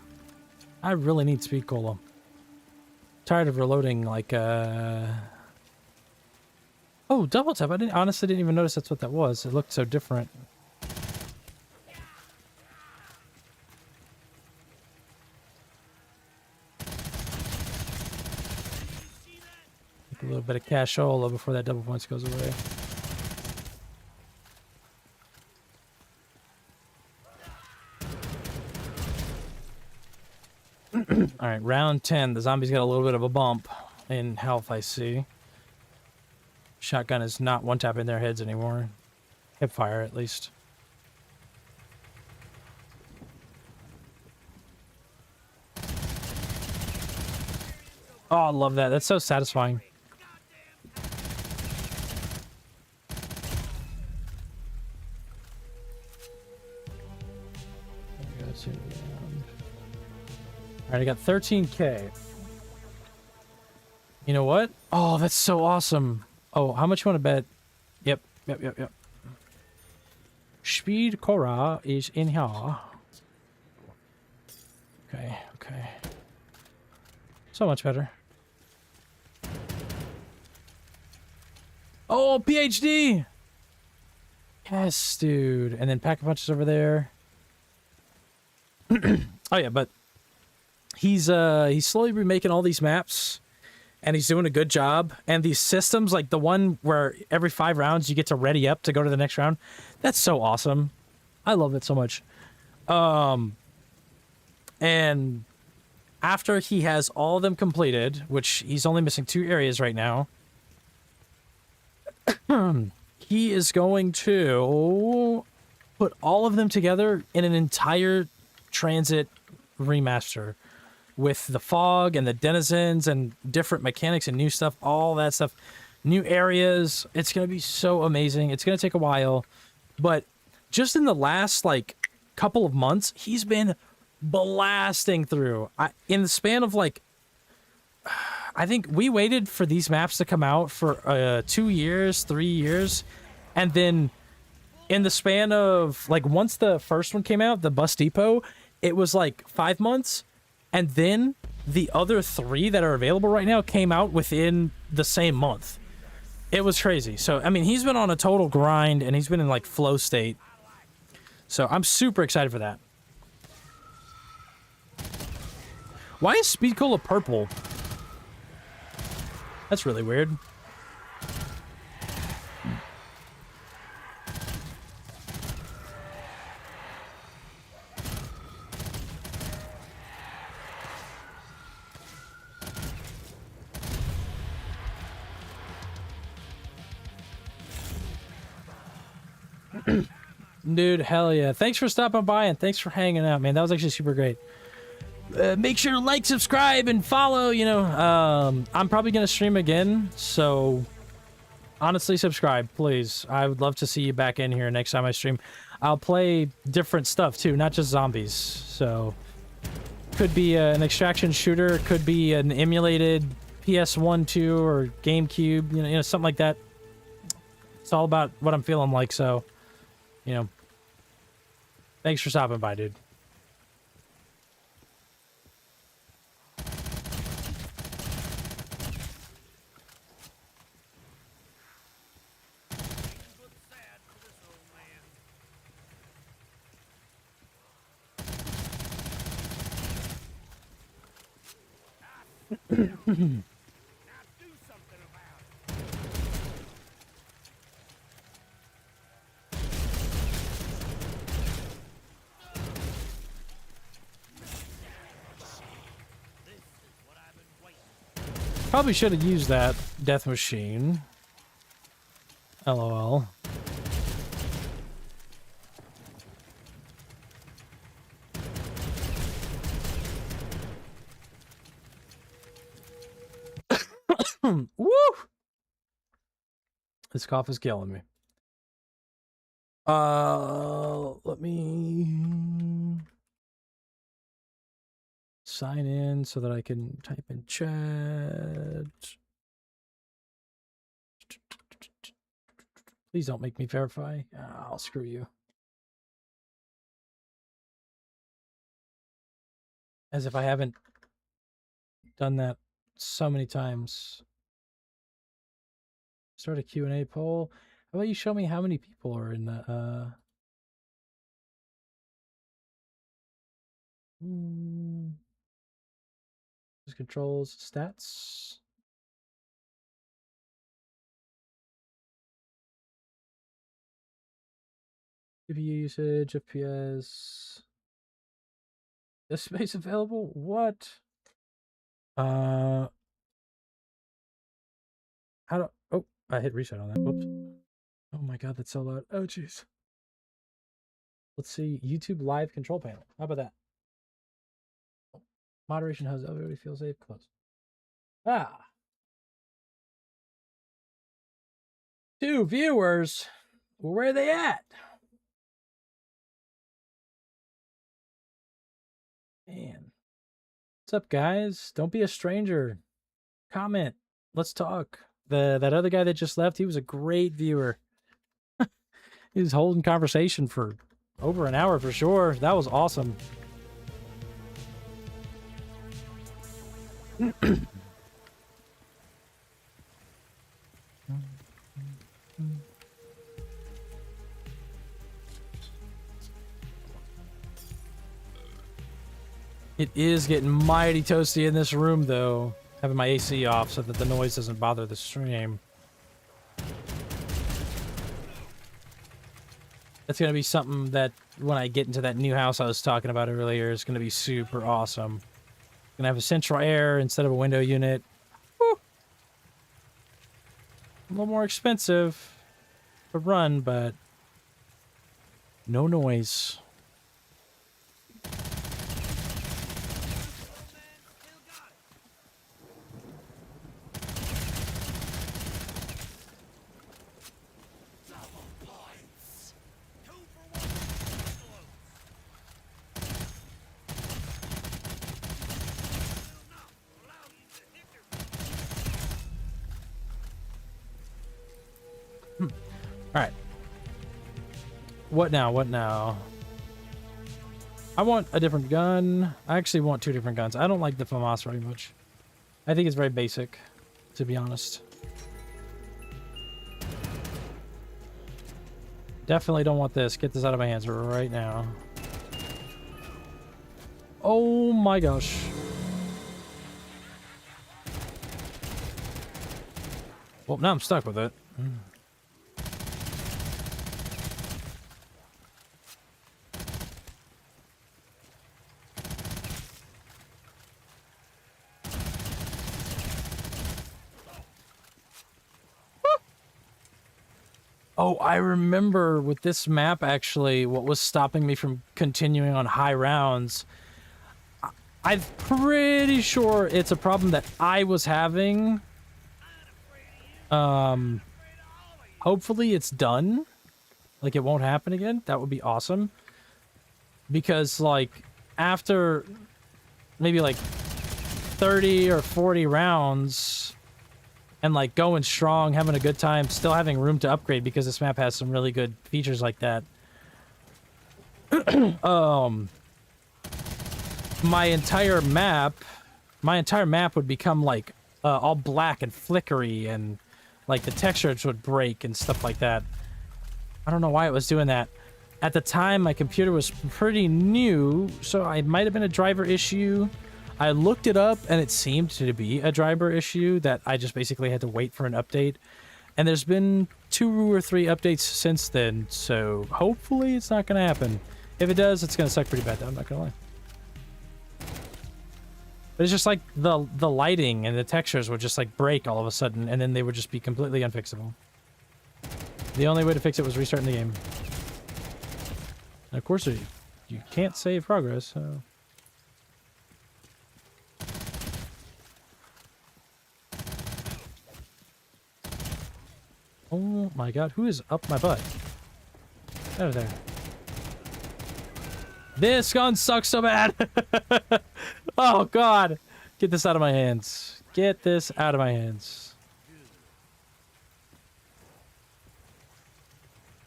I really need Speed Cola. Tired of reloading like Oh, double tap. I honestly didn't even notice that's what that was. It looked so different. Take a little bit of cashola before that double points goes away. Alright, round 10. The zombies got a little bit of a bump in health, I see. Shotgun is not one-tapping their heads anymore. Hip fire, at least. Oh, I love that. That's so satisfying. Alright, I got 13K. You know what? Oh, that's so awesome. Oh, how much you want to bet? Yep. Speed Cora is in here. Okay. So much better. Oh, PhD! Yes, dude. And then Pack-a-Punch is over there. Oh yeah, but he's slowly remaking all these maps. And he's doing a good job. And these systems, like the one where every 5 rounds you get to ready up to go to the next round, that's so awesome. I love it so much. And after he has all of them completed, which he's only missing 2 areas right now, he is going to put all of them together in an entire transit remaster. With the fog and the denizens and different mechanics and new stuff, all that stuff, new areas. It's going to be so amazing. It's going to take a while, but just in the last like couple of months, he's been blasting through. In the span of like, I think we waited for these maps to come out for 2 years, 3 years, and then in the span of like once the first one came out, the Bus Depot, it was like 5 months. And then the other 3 that are available right now came out within the same month. It was crazy. So, I mean, he's been on a total grind, and he's been in, like, flow state. So, I'm super excited for that. Why is Speed Cola purple? That's really weird. Dude, hell yeah. Thanks for stopping by and thanks for hanging out, man. That was actually super great. Make sure to like, subscribe, and follow, you know. I'm probably going to stream again, so honestly, subscribe, please. I would love to see you back in here next time I stream. I'll play different stuff, too, not just zombies. So, could be an extraction shooter, could be an emulated PS1, 2, or GameCube, you know, something like that. It's all about what I'm feeling like, so, you know. Thanks for stopping by, dude. Probably should have used that death machine. LOL. Woo! This cough is killing me. Let me sign in so that I can type in chat. Please don't make me verify. I'll screw you. As if I haven't done that so many times. Start a Q&A poll. How about you show me how many people are in the controls, stats. CPU usage, FPS. This space available? What? How do... Oh, I hit reset on that. Whoops. Oh my god, that's so loud. Oh, jeez. Let's see. YouTube live control panel. How about that? Moderation has everybody feel safe. Close. Ah. 2 viewers. Well, where are they at? Man. What's up, guys? Don't be a stranger. Comment. Let's talk. That other guy that just left, he was a great viewer. He was holding conversation for over an hour for sure. That was awesome. It is getting mighty toasty in this room, though. Having my AC off so that the noise doesn't bother the stream. That's going to be something that when I get into that new house I was talking about earlier, is going to be super awesome. Going to have a central air instead of a window unit. Woo! A little more expensive to run, but no noise. Alright. What now? What now? I want a different gun. I actually want 2 different guns. I don't like the FAMAS very much. I think it's very basic, to be honest. Definitely don't want this. Get this out of my hands right now. Oh my gosh. Well, now I'm stuck with it. Oh, I remember with this map, actually, what was stopping me from continuing on high rounds. I'm pretty sure it's a problem that I was having. Hopefully it's done. Like, it won't happen again. That would be awesome. Because, like, after maybe, like, 30 or 40 rounds... and like going strong, having a good time, still having room to upgrade because this map has some really good features like that. My entire map would become like all black and flickery, and like the textures would break and stuff like that. I don't know why it was doing that. At the time, my computer was pretty new, so it might have been a driver issue. I looked it up, and it seemed to be a driver issue that I just basically had to wait for an update. And there's been 2 or 3 updates since then, so hopefully it's not going to happen. If it does, it's going to suck pretty bad, though, I'm not going to lie. But it's just like the lighting and the textures would just like break all of a sudden, and then they would just be completely unfixable. The only way to fix it was restarting the game. And of course, you can't save progress, so... Oh my god, who is up my butt? Out of there. This gun sucks so bad! Oh god! Get this out of my hands. Get this out of my hands.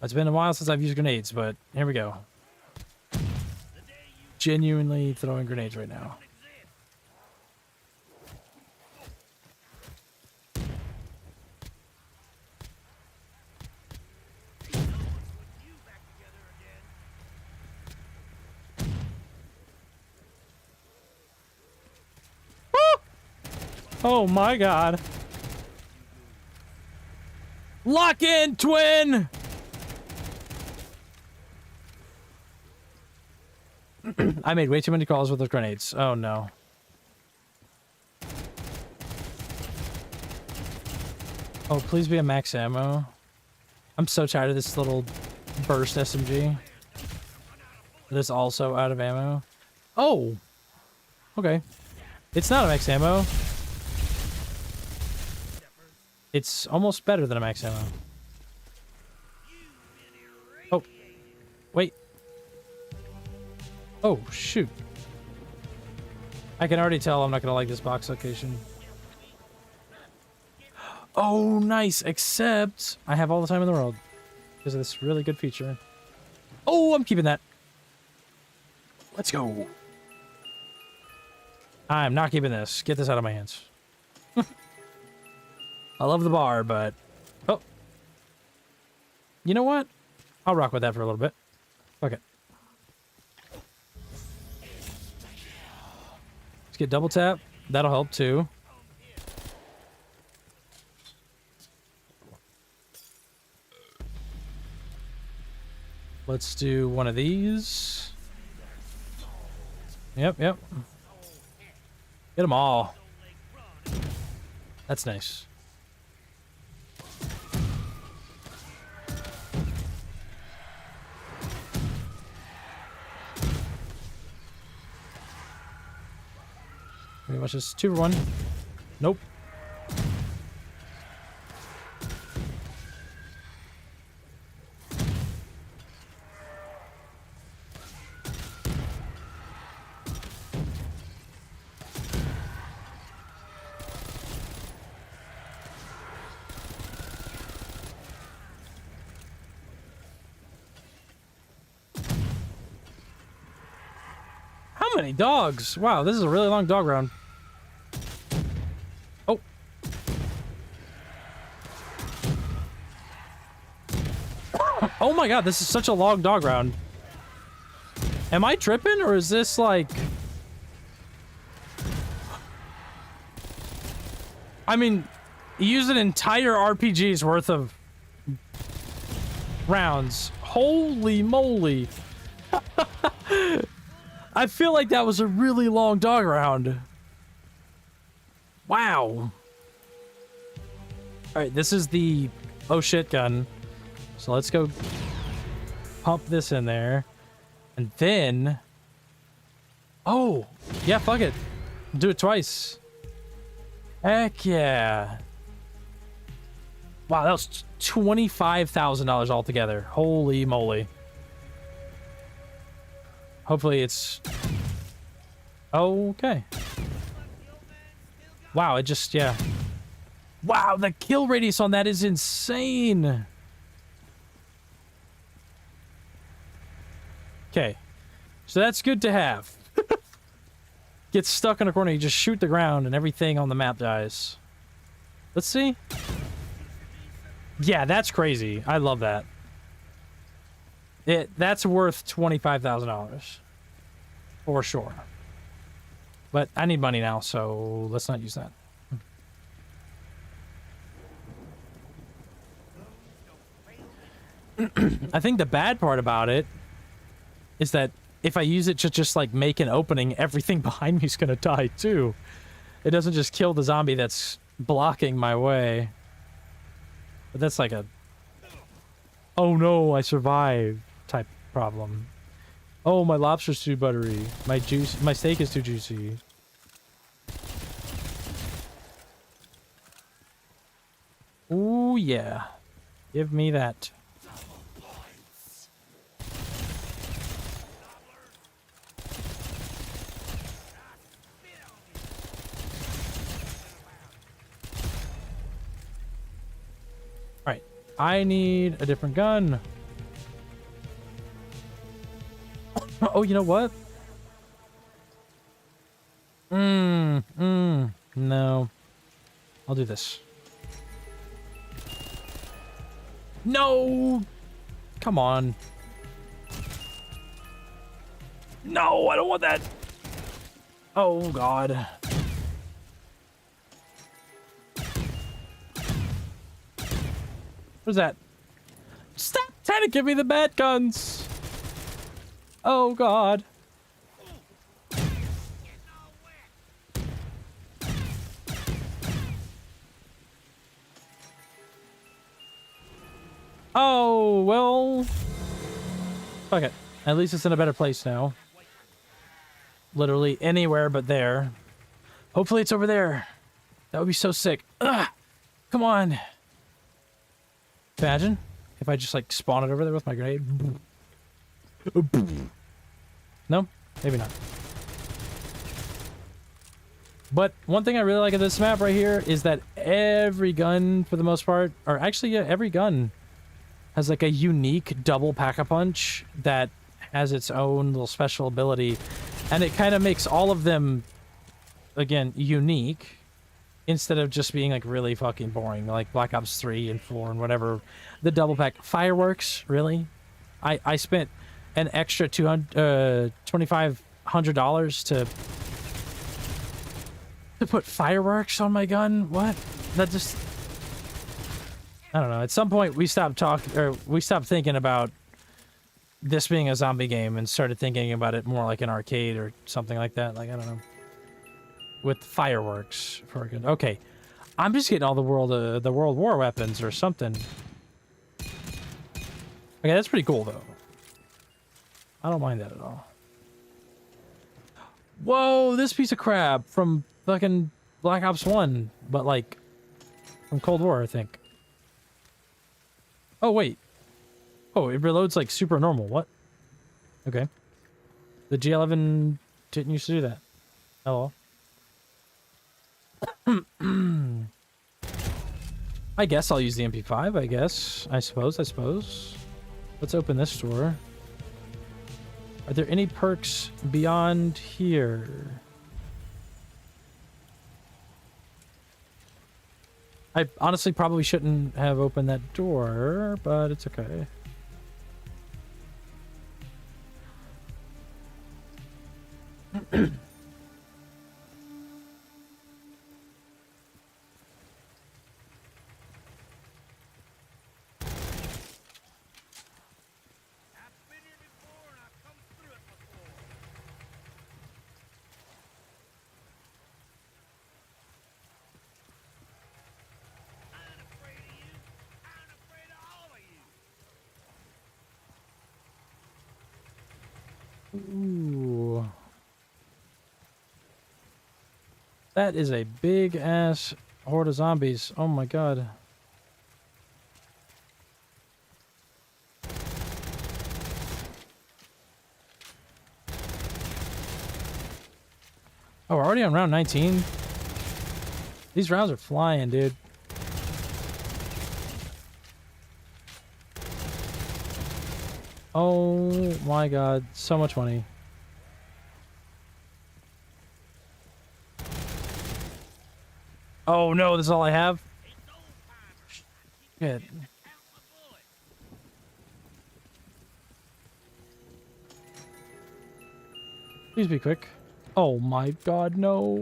It's been a while since I've used grenades, but here we go. Genuinely throwing grenades right now. Oh my god. Lock in, twin! I made way too many calls with those grenades. Oh no. Oh, please be a max ammo. I'm so tired of this little burst SMG. This also out of ammo. Oh! Okay. It's not a max ammo. It's almost better than a max ammo. Oh. Wait. Oh, shoot. I can already tell I'm not gonna like this box location. Oh, nice. Except I have all the time in the world because of this really good feature. Oh, I'm keeping that. Let's go. I'm not keeping this. Get this out of my hands. I love the bar, but... Oh. You know what? I'll rock with that for a little bit. Fuck it. Let's get double tap. That'll help, too. Let's do one of these. Yep, yep. Get them all. That's nice. Pretty much just 2 for 1. Nope. How many dogs? Wow, this is a really long dog round. Oh. Oh my god, this is such a long dog round. Am I tripping, or is this like... I mean, you use an entire RPG's worth of rounds. Holy moly. I feel like that was a really long dog round. Wow. Alright, this is the oh shit gun. So let's go pump this in there. And then... Oh! Yeah, fuck it. Do it twice. Heck yeah. Wow, that was $25,000 altogether. Holy moly. Hopefully it's... Okay. Wow, it just, yeah. Wow, the kill radius on that is insane. Okay. So that's good to have. Get stuck in a corner, you just shoot the ground and everything on the map dies. Let's see. Yeah, that's crazy. I love that. That's worth $25,000. For sure. But I need money now, so let's not use that. I think the bad part about it is that if I use it to just like make an opening, everything behind me is gonna die too. It doesn't just kill the zombie that's blocking my way. But that's like a... Oh no, I survived type problem. Oh, my lobster's too buttery. My steak is too juicy. Ooh yeah. Give me that. Alright. I need a different gun. Oh, you know what? No. I'll do this. No! Come on. No, I don't want that. Oh, God. What's that? Stop trying to give me the bad guns. Oh, God. Oh, well. Fuck it. At least it's in a better place now. Literally anywhere but there. Hopefully it's over there. That would be so sick. Ugh. Come on. Imagine if I just like spawn it over there with my grenade. No? Maybe not. But one thing I really like of this map right here is that every gun, for the most part, or actually, yeah, every gun has like a unique double pack-a-punch that has its own little special ability. And it kind of makes all of them, again, unique, instead of just being like really fucking boring, like Black Ops 3 and 4 and whatever. The double pack. Fireworks, really? I spent an extra $2,500 to put fireworks on my gun? What? That just... I don't know. At some point, we stopped thinking about this being a zombie game and started thinking about it more like an arcade or something like that. Like, I don't know. With fireworks. Okay. I'm just getting all the World War weapons or something. Okay, that's pretty cool, though. I don't mind that at all. Whoa, this piece of crap from fucking Black Ops 1, but like from Cold War, I think. Oh, wait. Oh, it reloads like super normal. What? Okay. The G11 didn't used to do that. Hello. I guess I'll use the MP5, I guess. I suppose. Let's open this door. Are there any perks beyond here? I honestly probably shouldn't have opened that door, but it's okay. been here before and I've come through it before. I ain't afraid of you. I ain't afraid of all of you. Ooh. That is a big ass horde of zombies. Oh my god. Oh, we're already on round 19? These rounds are flying, dude. Oh my god, so much money. Oh no, this is all I have? Shit. Please be quick. Oh my god, no.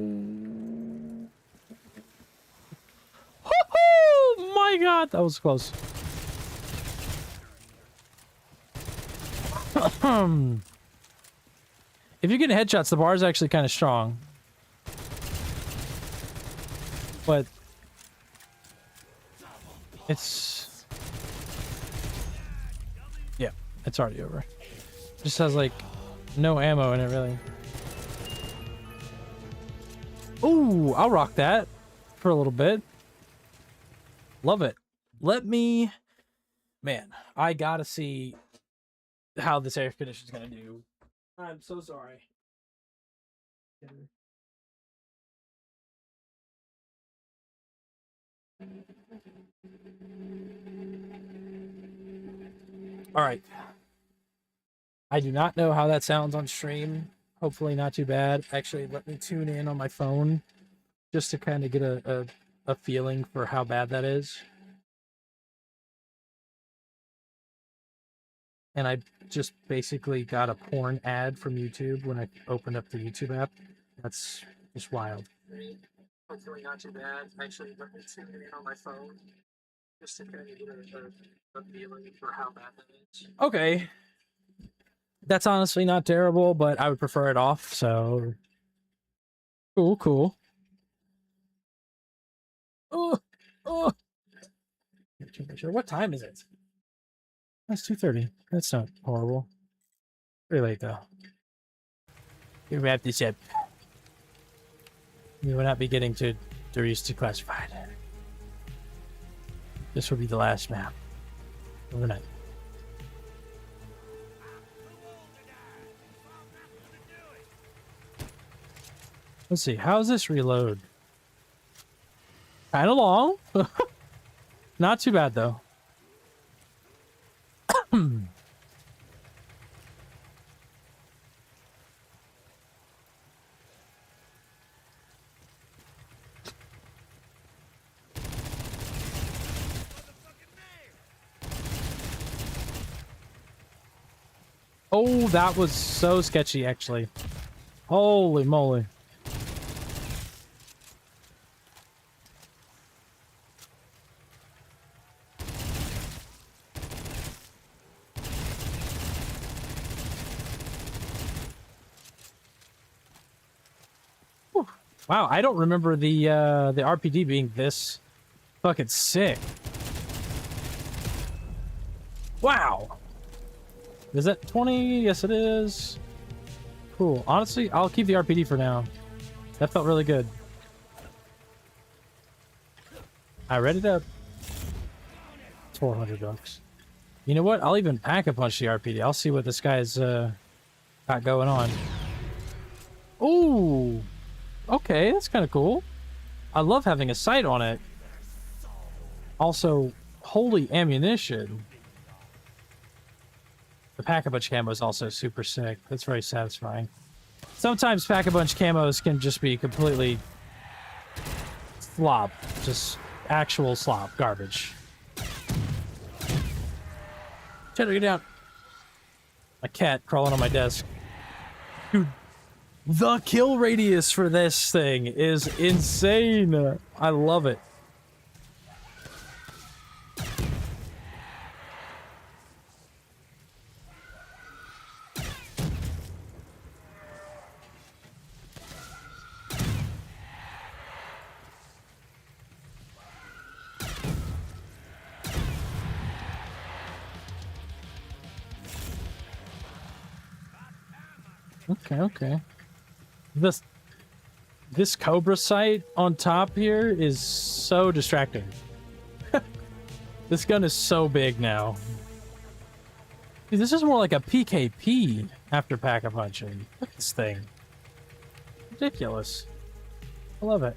Oh my god, that was close. If you get headshots, the bar is actually kind of strong. But it's... yeah, it's already over. Just has like no ammo in it, really. Ooh, I'll rock that for a little bit. Love it. Let me... man, I gotta see how this air conditioner's gonna do. I'm so sorry. All right. I do not know how that sounds on stream. Hopefully not too bad. Actually, let me tune in on my phone just to kind of get a feeling for how bad that is. And I just basically got a porn ad from YouTube when I opened up the YouTube app. That's just wild. Hopefully not too bad. Actually, let me tune in on my phone just to kind of get a feeling for how bad that is. Okay. That's honestly not terrible, but I would prefer it off, so... cool, cool. Oh, oh. What time is it? That's 2:30. That's not horrible. Pretty late, though. We wrap this up. We will not be getting to Darius Classified. This will be the last map of the night. Let's see. How's this reload? Kind of long. Not too bad, though. Oh, that was so sketchy, actually. Holy moly. Whew. Wow, I don't remember the RPD being this fucking sick. Wow. Is that 20? Yes, it is. Cool. Honestly, I'll keep the RPD for now. That felt really good. I read it up. It's $400. You know what? I'll even pack a punch the RPD. I'll see what this guy's got going on. Ooh. Okay, that's kind of cool. I love having a sight on it. Also, holy ammunition. The Pack-a-Punch camo is also super sick. That's very satisfying. Sometimes Pack-a-Punch camos can just be completely slop. Just actual slop. Garbage. Cheddar, get down. My cat crawling on my desk. Dude. The kill radius for this thing is insane. I love it. Okay, okay. This Cobra sight on top here is so distracting. This gun is so big now. Dude, this is more like a PKP after Pack-a-Punching. Look at this thing. Ridiculous. I love it.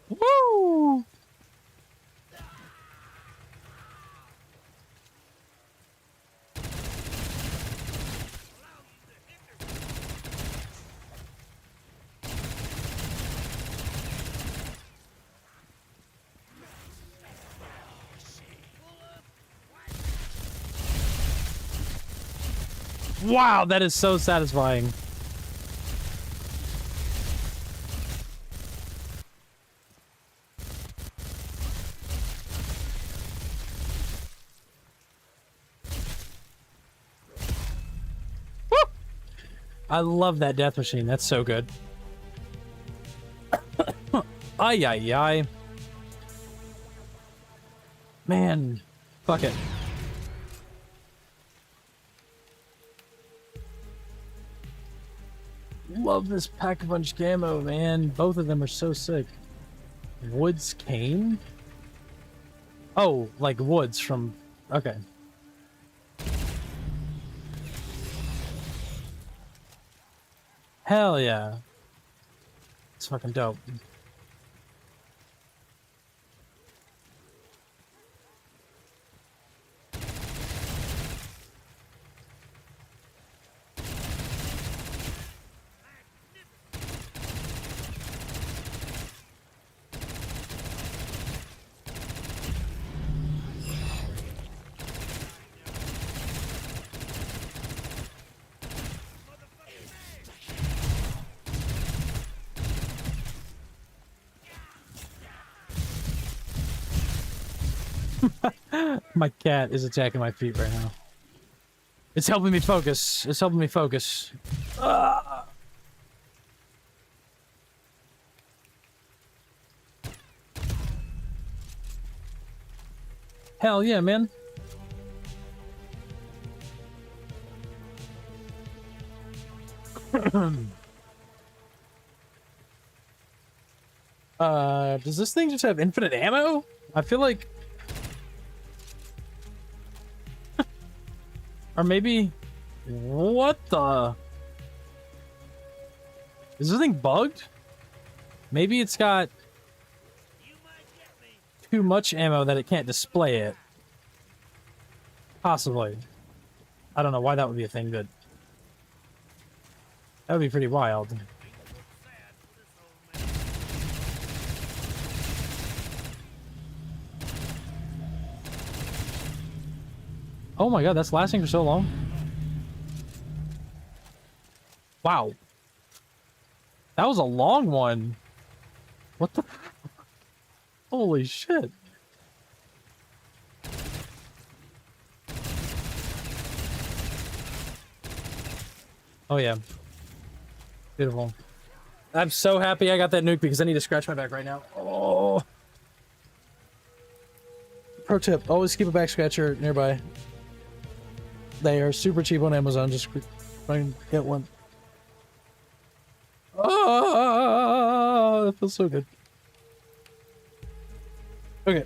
Woo! Wow, that is so satisfying. Woo! I love that death machine. That's so good. Ay, ay, ay. Man, fuck it. Love this Pack-a-Punch camo, man. Both of them are so sick. Woods cane? Oh, like woods from... Okay. Hell yeah. It's fucking dope. My cat is attacking my feet right now. It's helping me focus. It's helping me focus. Ah! Hell yeah, man. Does this thing just have infinite ammo? I feel like... Or maybe... What the... Is this thing bugged? Maybe it's got too much ammo that it can't display it. Possibly. I don't know why that would be a thing, but... That would be pretty wild. Oh my god, that's lasting for so long. Wow. That was a long one. What the... Holy shit. Oh yeah. Beautiful. I'm so happy I got that nuke because I need to scratch my back right now. Oh. Pro tip, always keep a back scratcher nearby. They are super cheap on Amazon. Just try and get one. Oh, that feels so good. Okay.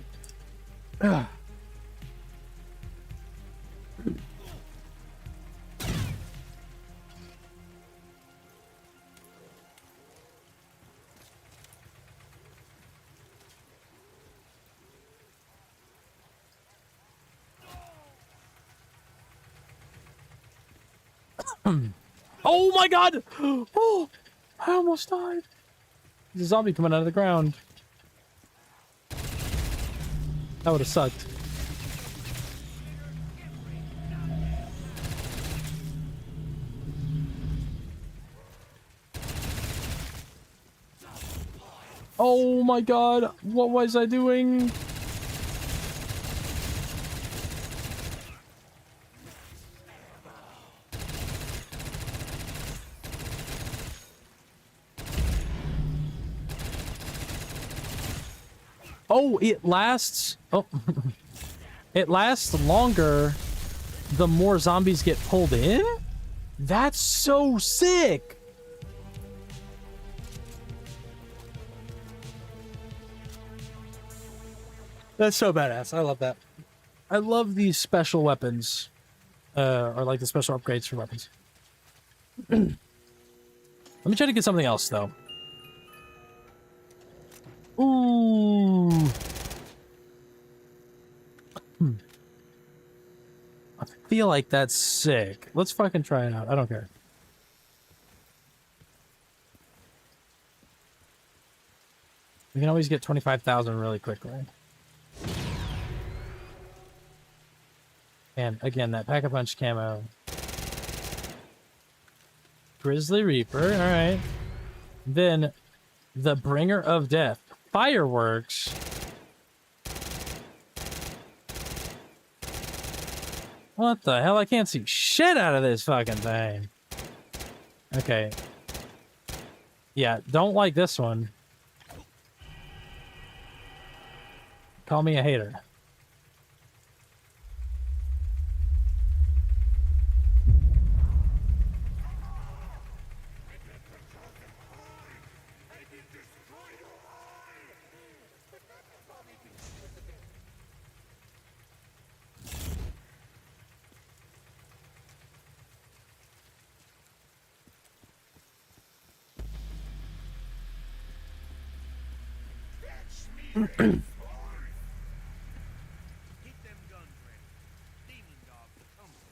Oh my god! Oh, I almost died. There's a zombie coming out of the ground. That would have sucked. Oh my god, what was I doing? Oh, it lasts. Oh, it lasts longer the more zombies get pulled in? That's so sick. That's so badass. I love that. I love these special weapons. Or like the special upgrades for weapons. Let me try to get something else, though. Ooh. I feel like that's sick. Let's fucking try it out. I don't care. We can always get 25,000 really quickly. And again, that Pack-a-Punch camo. Grizzly Reaper, alright. Then, the Bringer of Death. Fireworks. What the hell? I can't see shit out of this fucking thing. Okay. Yeah, don't like this one. Call me a hater. Keep them guns ready. Demon dogs are coming.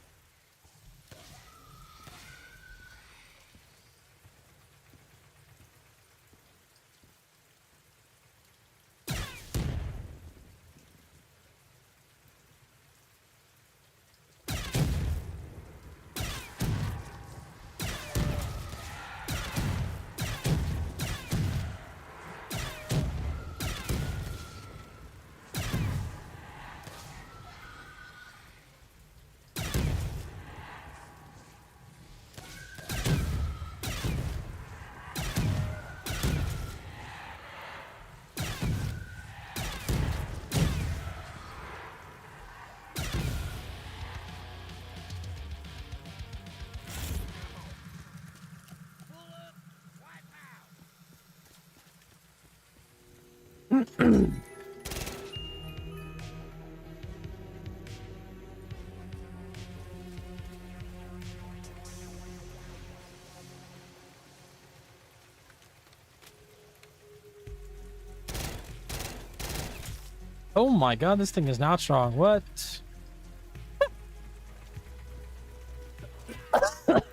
Oh my god, this thing is not strong. What?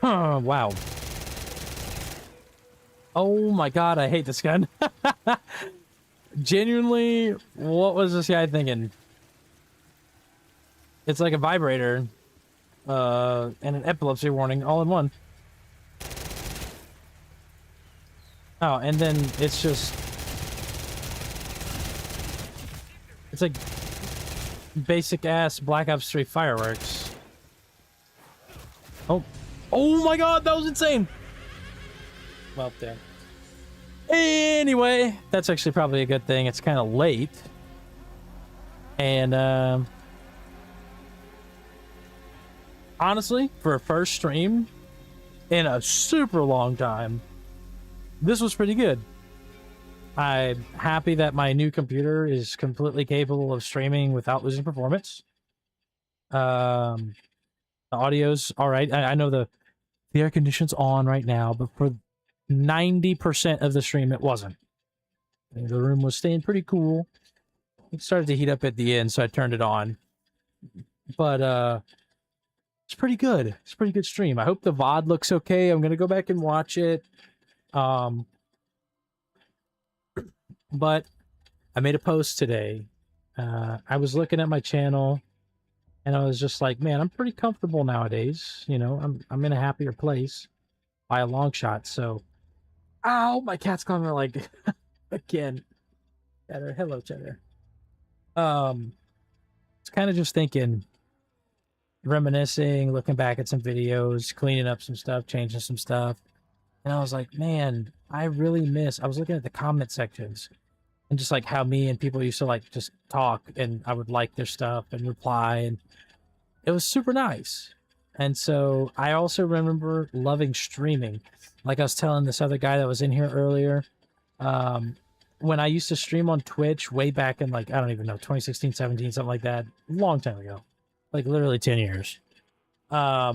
Wow. Oh my god, I hate this gun. Genuinely, what was this guy thinking? It's like a vibrator and an epilepsy warning all in one. Oh, and then it's just... It's like basic ass Black Ops 3 fireworks. Oh. Oh my god, that was insane! Well, damn. Anyway, that's actually probably a good thing. It's kind of late. And, honestly, for a first stream in a super long time, this was pretty good. I'm happy that my new computer is completely capable of streaming without losing performance. The audio's all right. I know the air conditioning's on right now, but for 90% of the stream, it wasn't. The room was staying pretty cool. It started to heat up at the end, so I turned it on. But, it's pretty good. It's a pretty good stream. I hope the VOD looks okay. I'm gonna go back and watch it. Um, but I made a post today. I was looking at my channel, and I was just like, man, I'm pretty comfortable nowadays. You know, I'm in a happier place by a long shot. So, ow, my cat's calling me like again. Cheddar, hello, Cheddar. It's kind of just thinking, reminiscing, looking back at some videos, cleaning up some stuff, changing some stuff. And I was like, man, I really miss. I was looking at the comment sections and just like how me and people used to like just talk, and I would like their stuff and reply, and it was super nice. And so I also remember loving streaming. Like I was telling this other guy that was in here earlier, when I used to stream on Twitch way back in like, I don't even know, 2016, 17, something like that, long time ago, like literally 10 years. A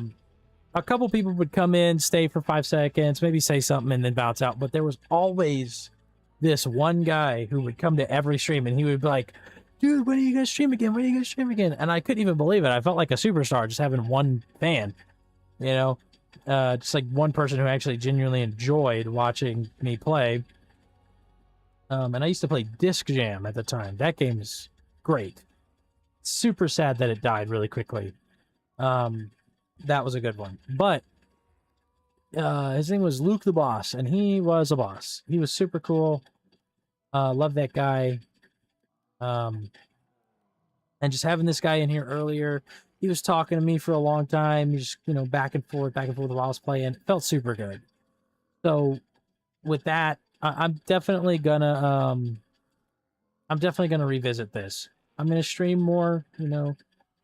couple people would come in, stay for 5 seconds, maybe say something, and then bounce out. But there was always this one guy who would come to every stream, and he would be like, dude, when are you going to stream again? When are you going to stream again? And I couldn't even believe it. I felt like a superstar just having one fan, you know, just like one person who actually genuinely enjoyed watching me play. And I used to play Disc Jam at the time. That game is great. Super sad that it died really quickly. That was a good one. But his name was Luke the Boss, and he was a boss. He was super cool. Love that guy. And just having this guy in here earlier, he was talking to me for a long time. He just, you know, back and forth while I was playing. It felt super good. So with that, I'm definitely gonna revisit this. I'm gonna stream more, you know,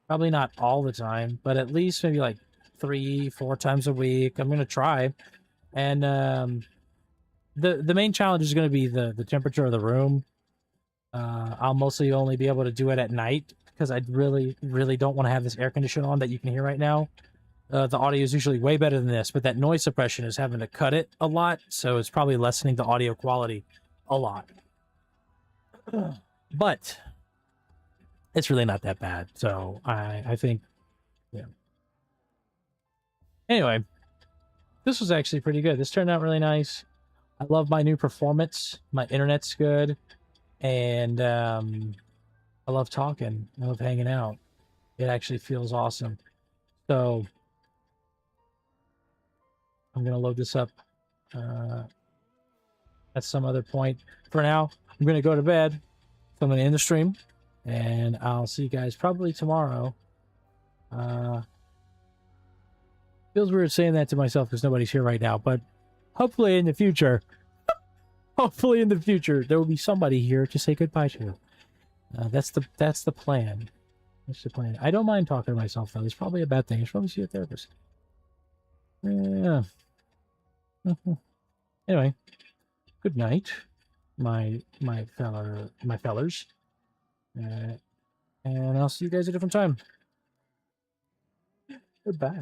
probably not all the time, but at least maybe like 3-4 times a week. I'm gonna try. And the main challenge is gonna be the temperature of the room. I'll mostly only be able to do it at night because I really, really don't want to have this air conditioner on that you can hear right now. The audio is usually way better than this, but that noise suppression is having to cut it a lot, so it's probably lessening the audio quality a lot. But it's really not that bad, so I think, yeah. Anyway, this was actually pretty good. This turned out really nice. I love my new performance. My internet's good, and I love talking. I love hanging out. It actually feels awesome. So I'm going to load this up at some other point. For now, I'm going to go to bed. So I'm going to end the stream, and I'll see you guys probably tomorrow. Feels weird saying that to myself because nobody's here right now, but hopefully in the future, there will be somebody here to say goodbye to. That's the plan. That's the plan. I don't mind talking to myself, though. It's probably a bad thing. I should probably see a therapist. Yeah. Anyway, good night, my fellers, and I'll see you guys at a different time. Goodbye.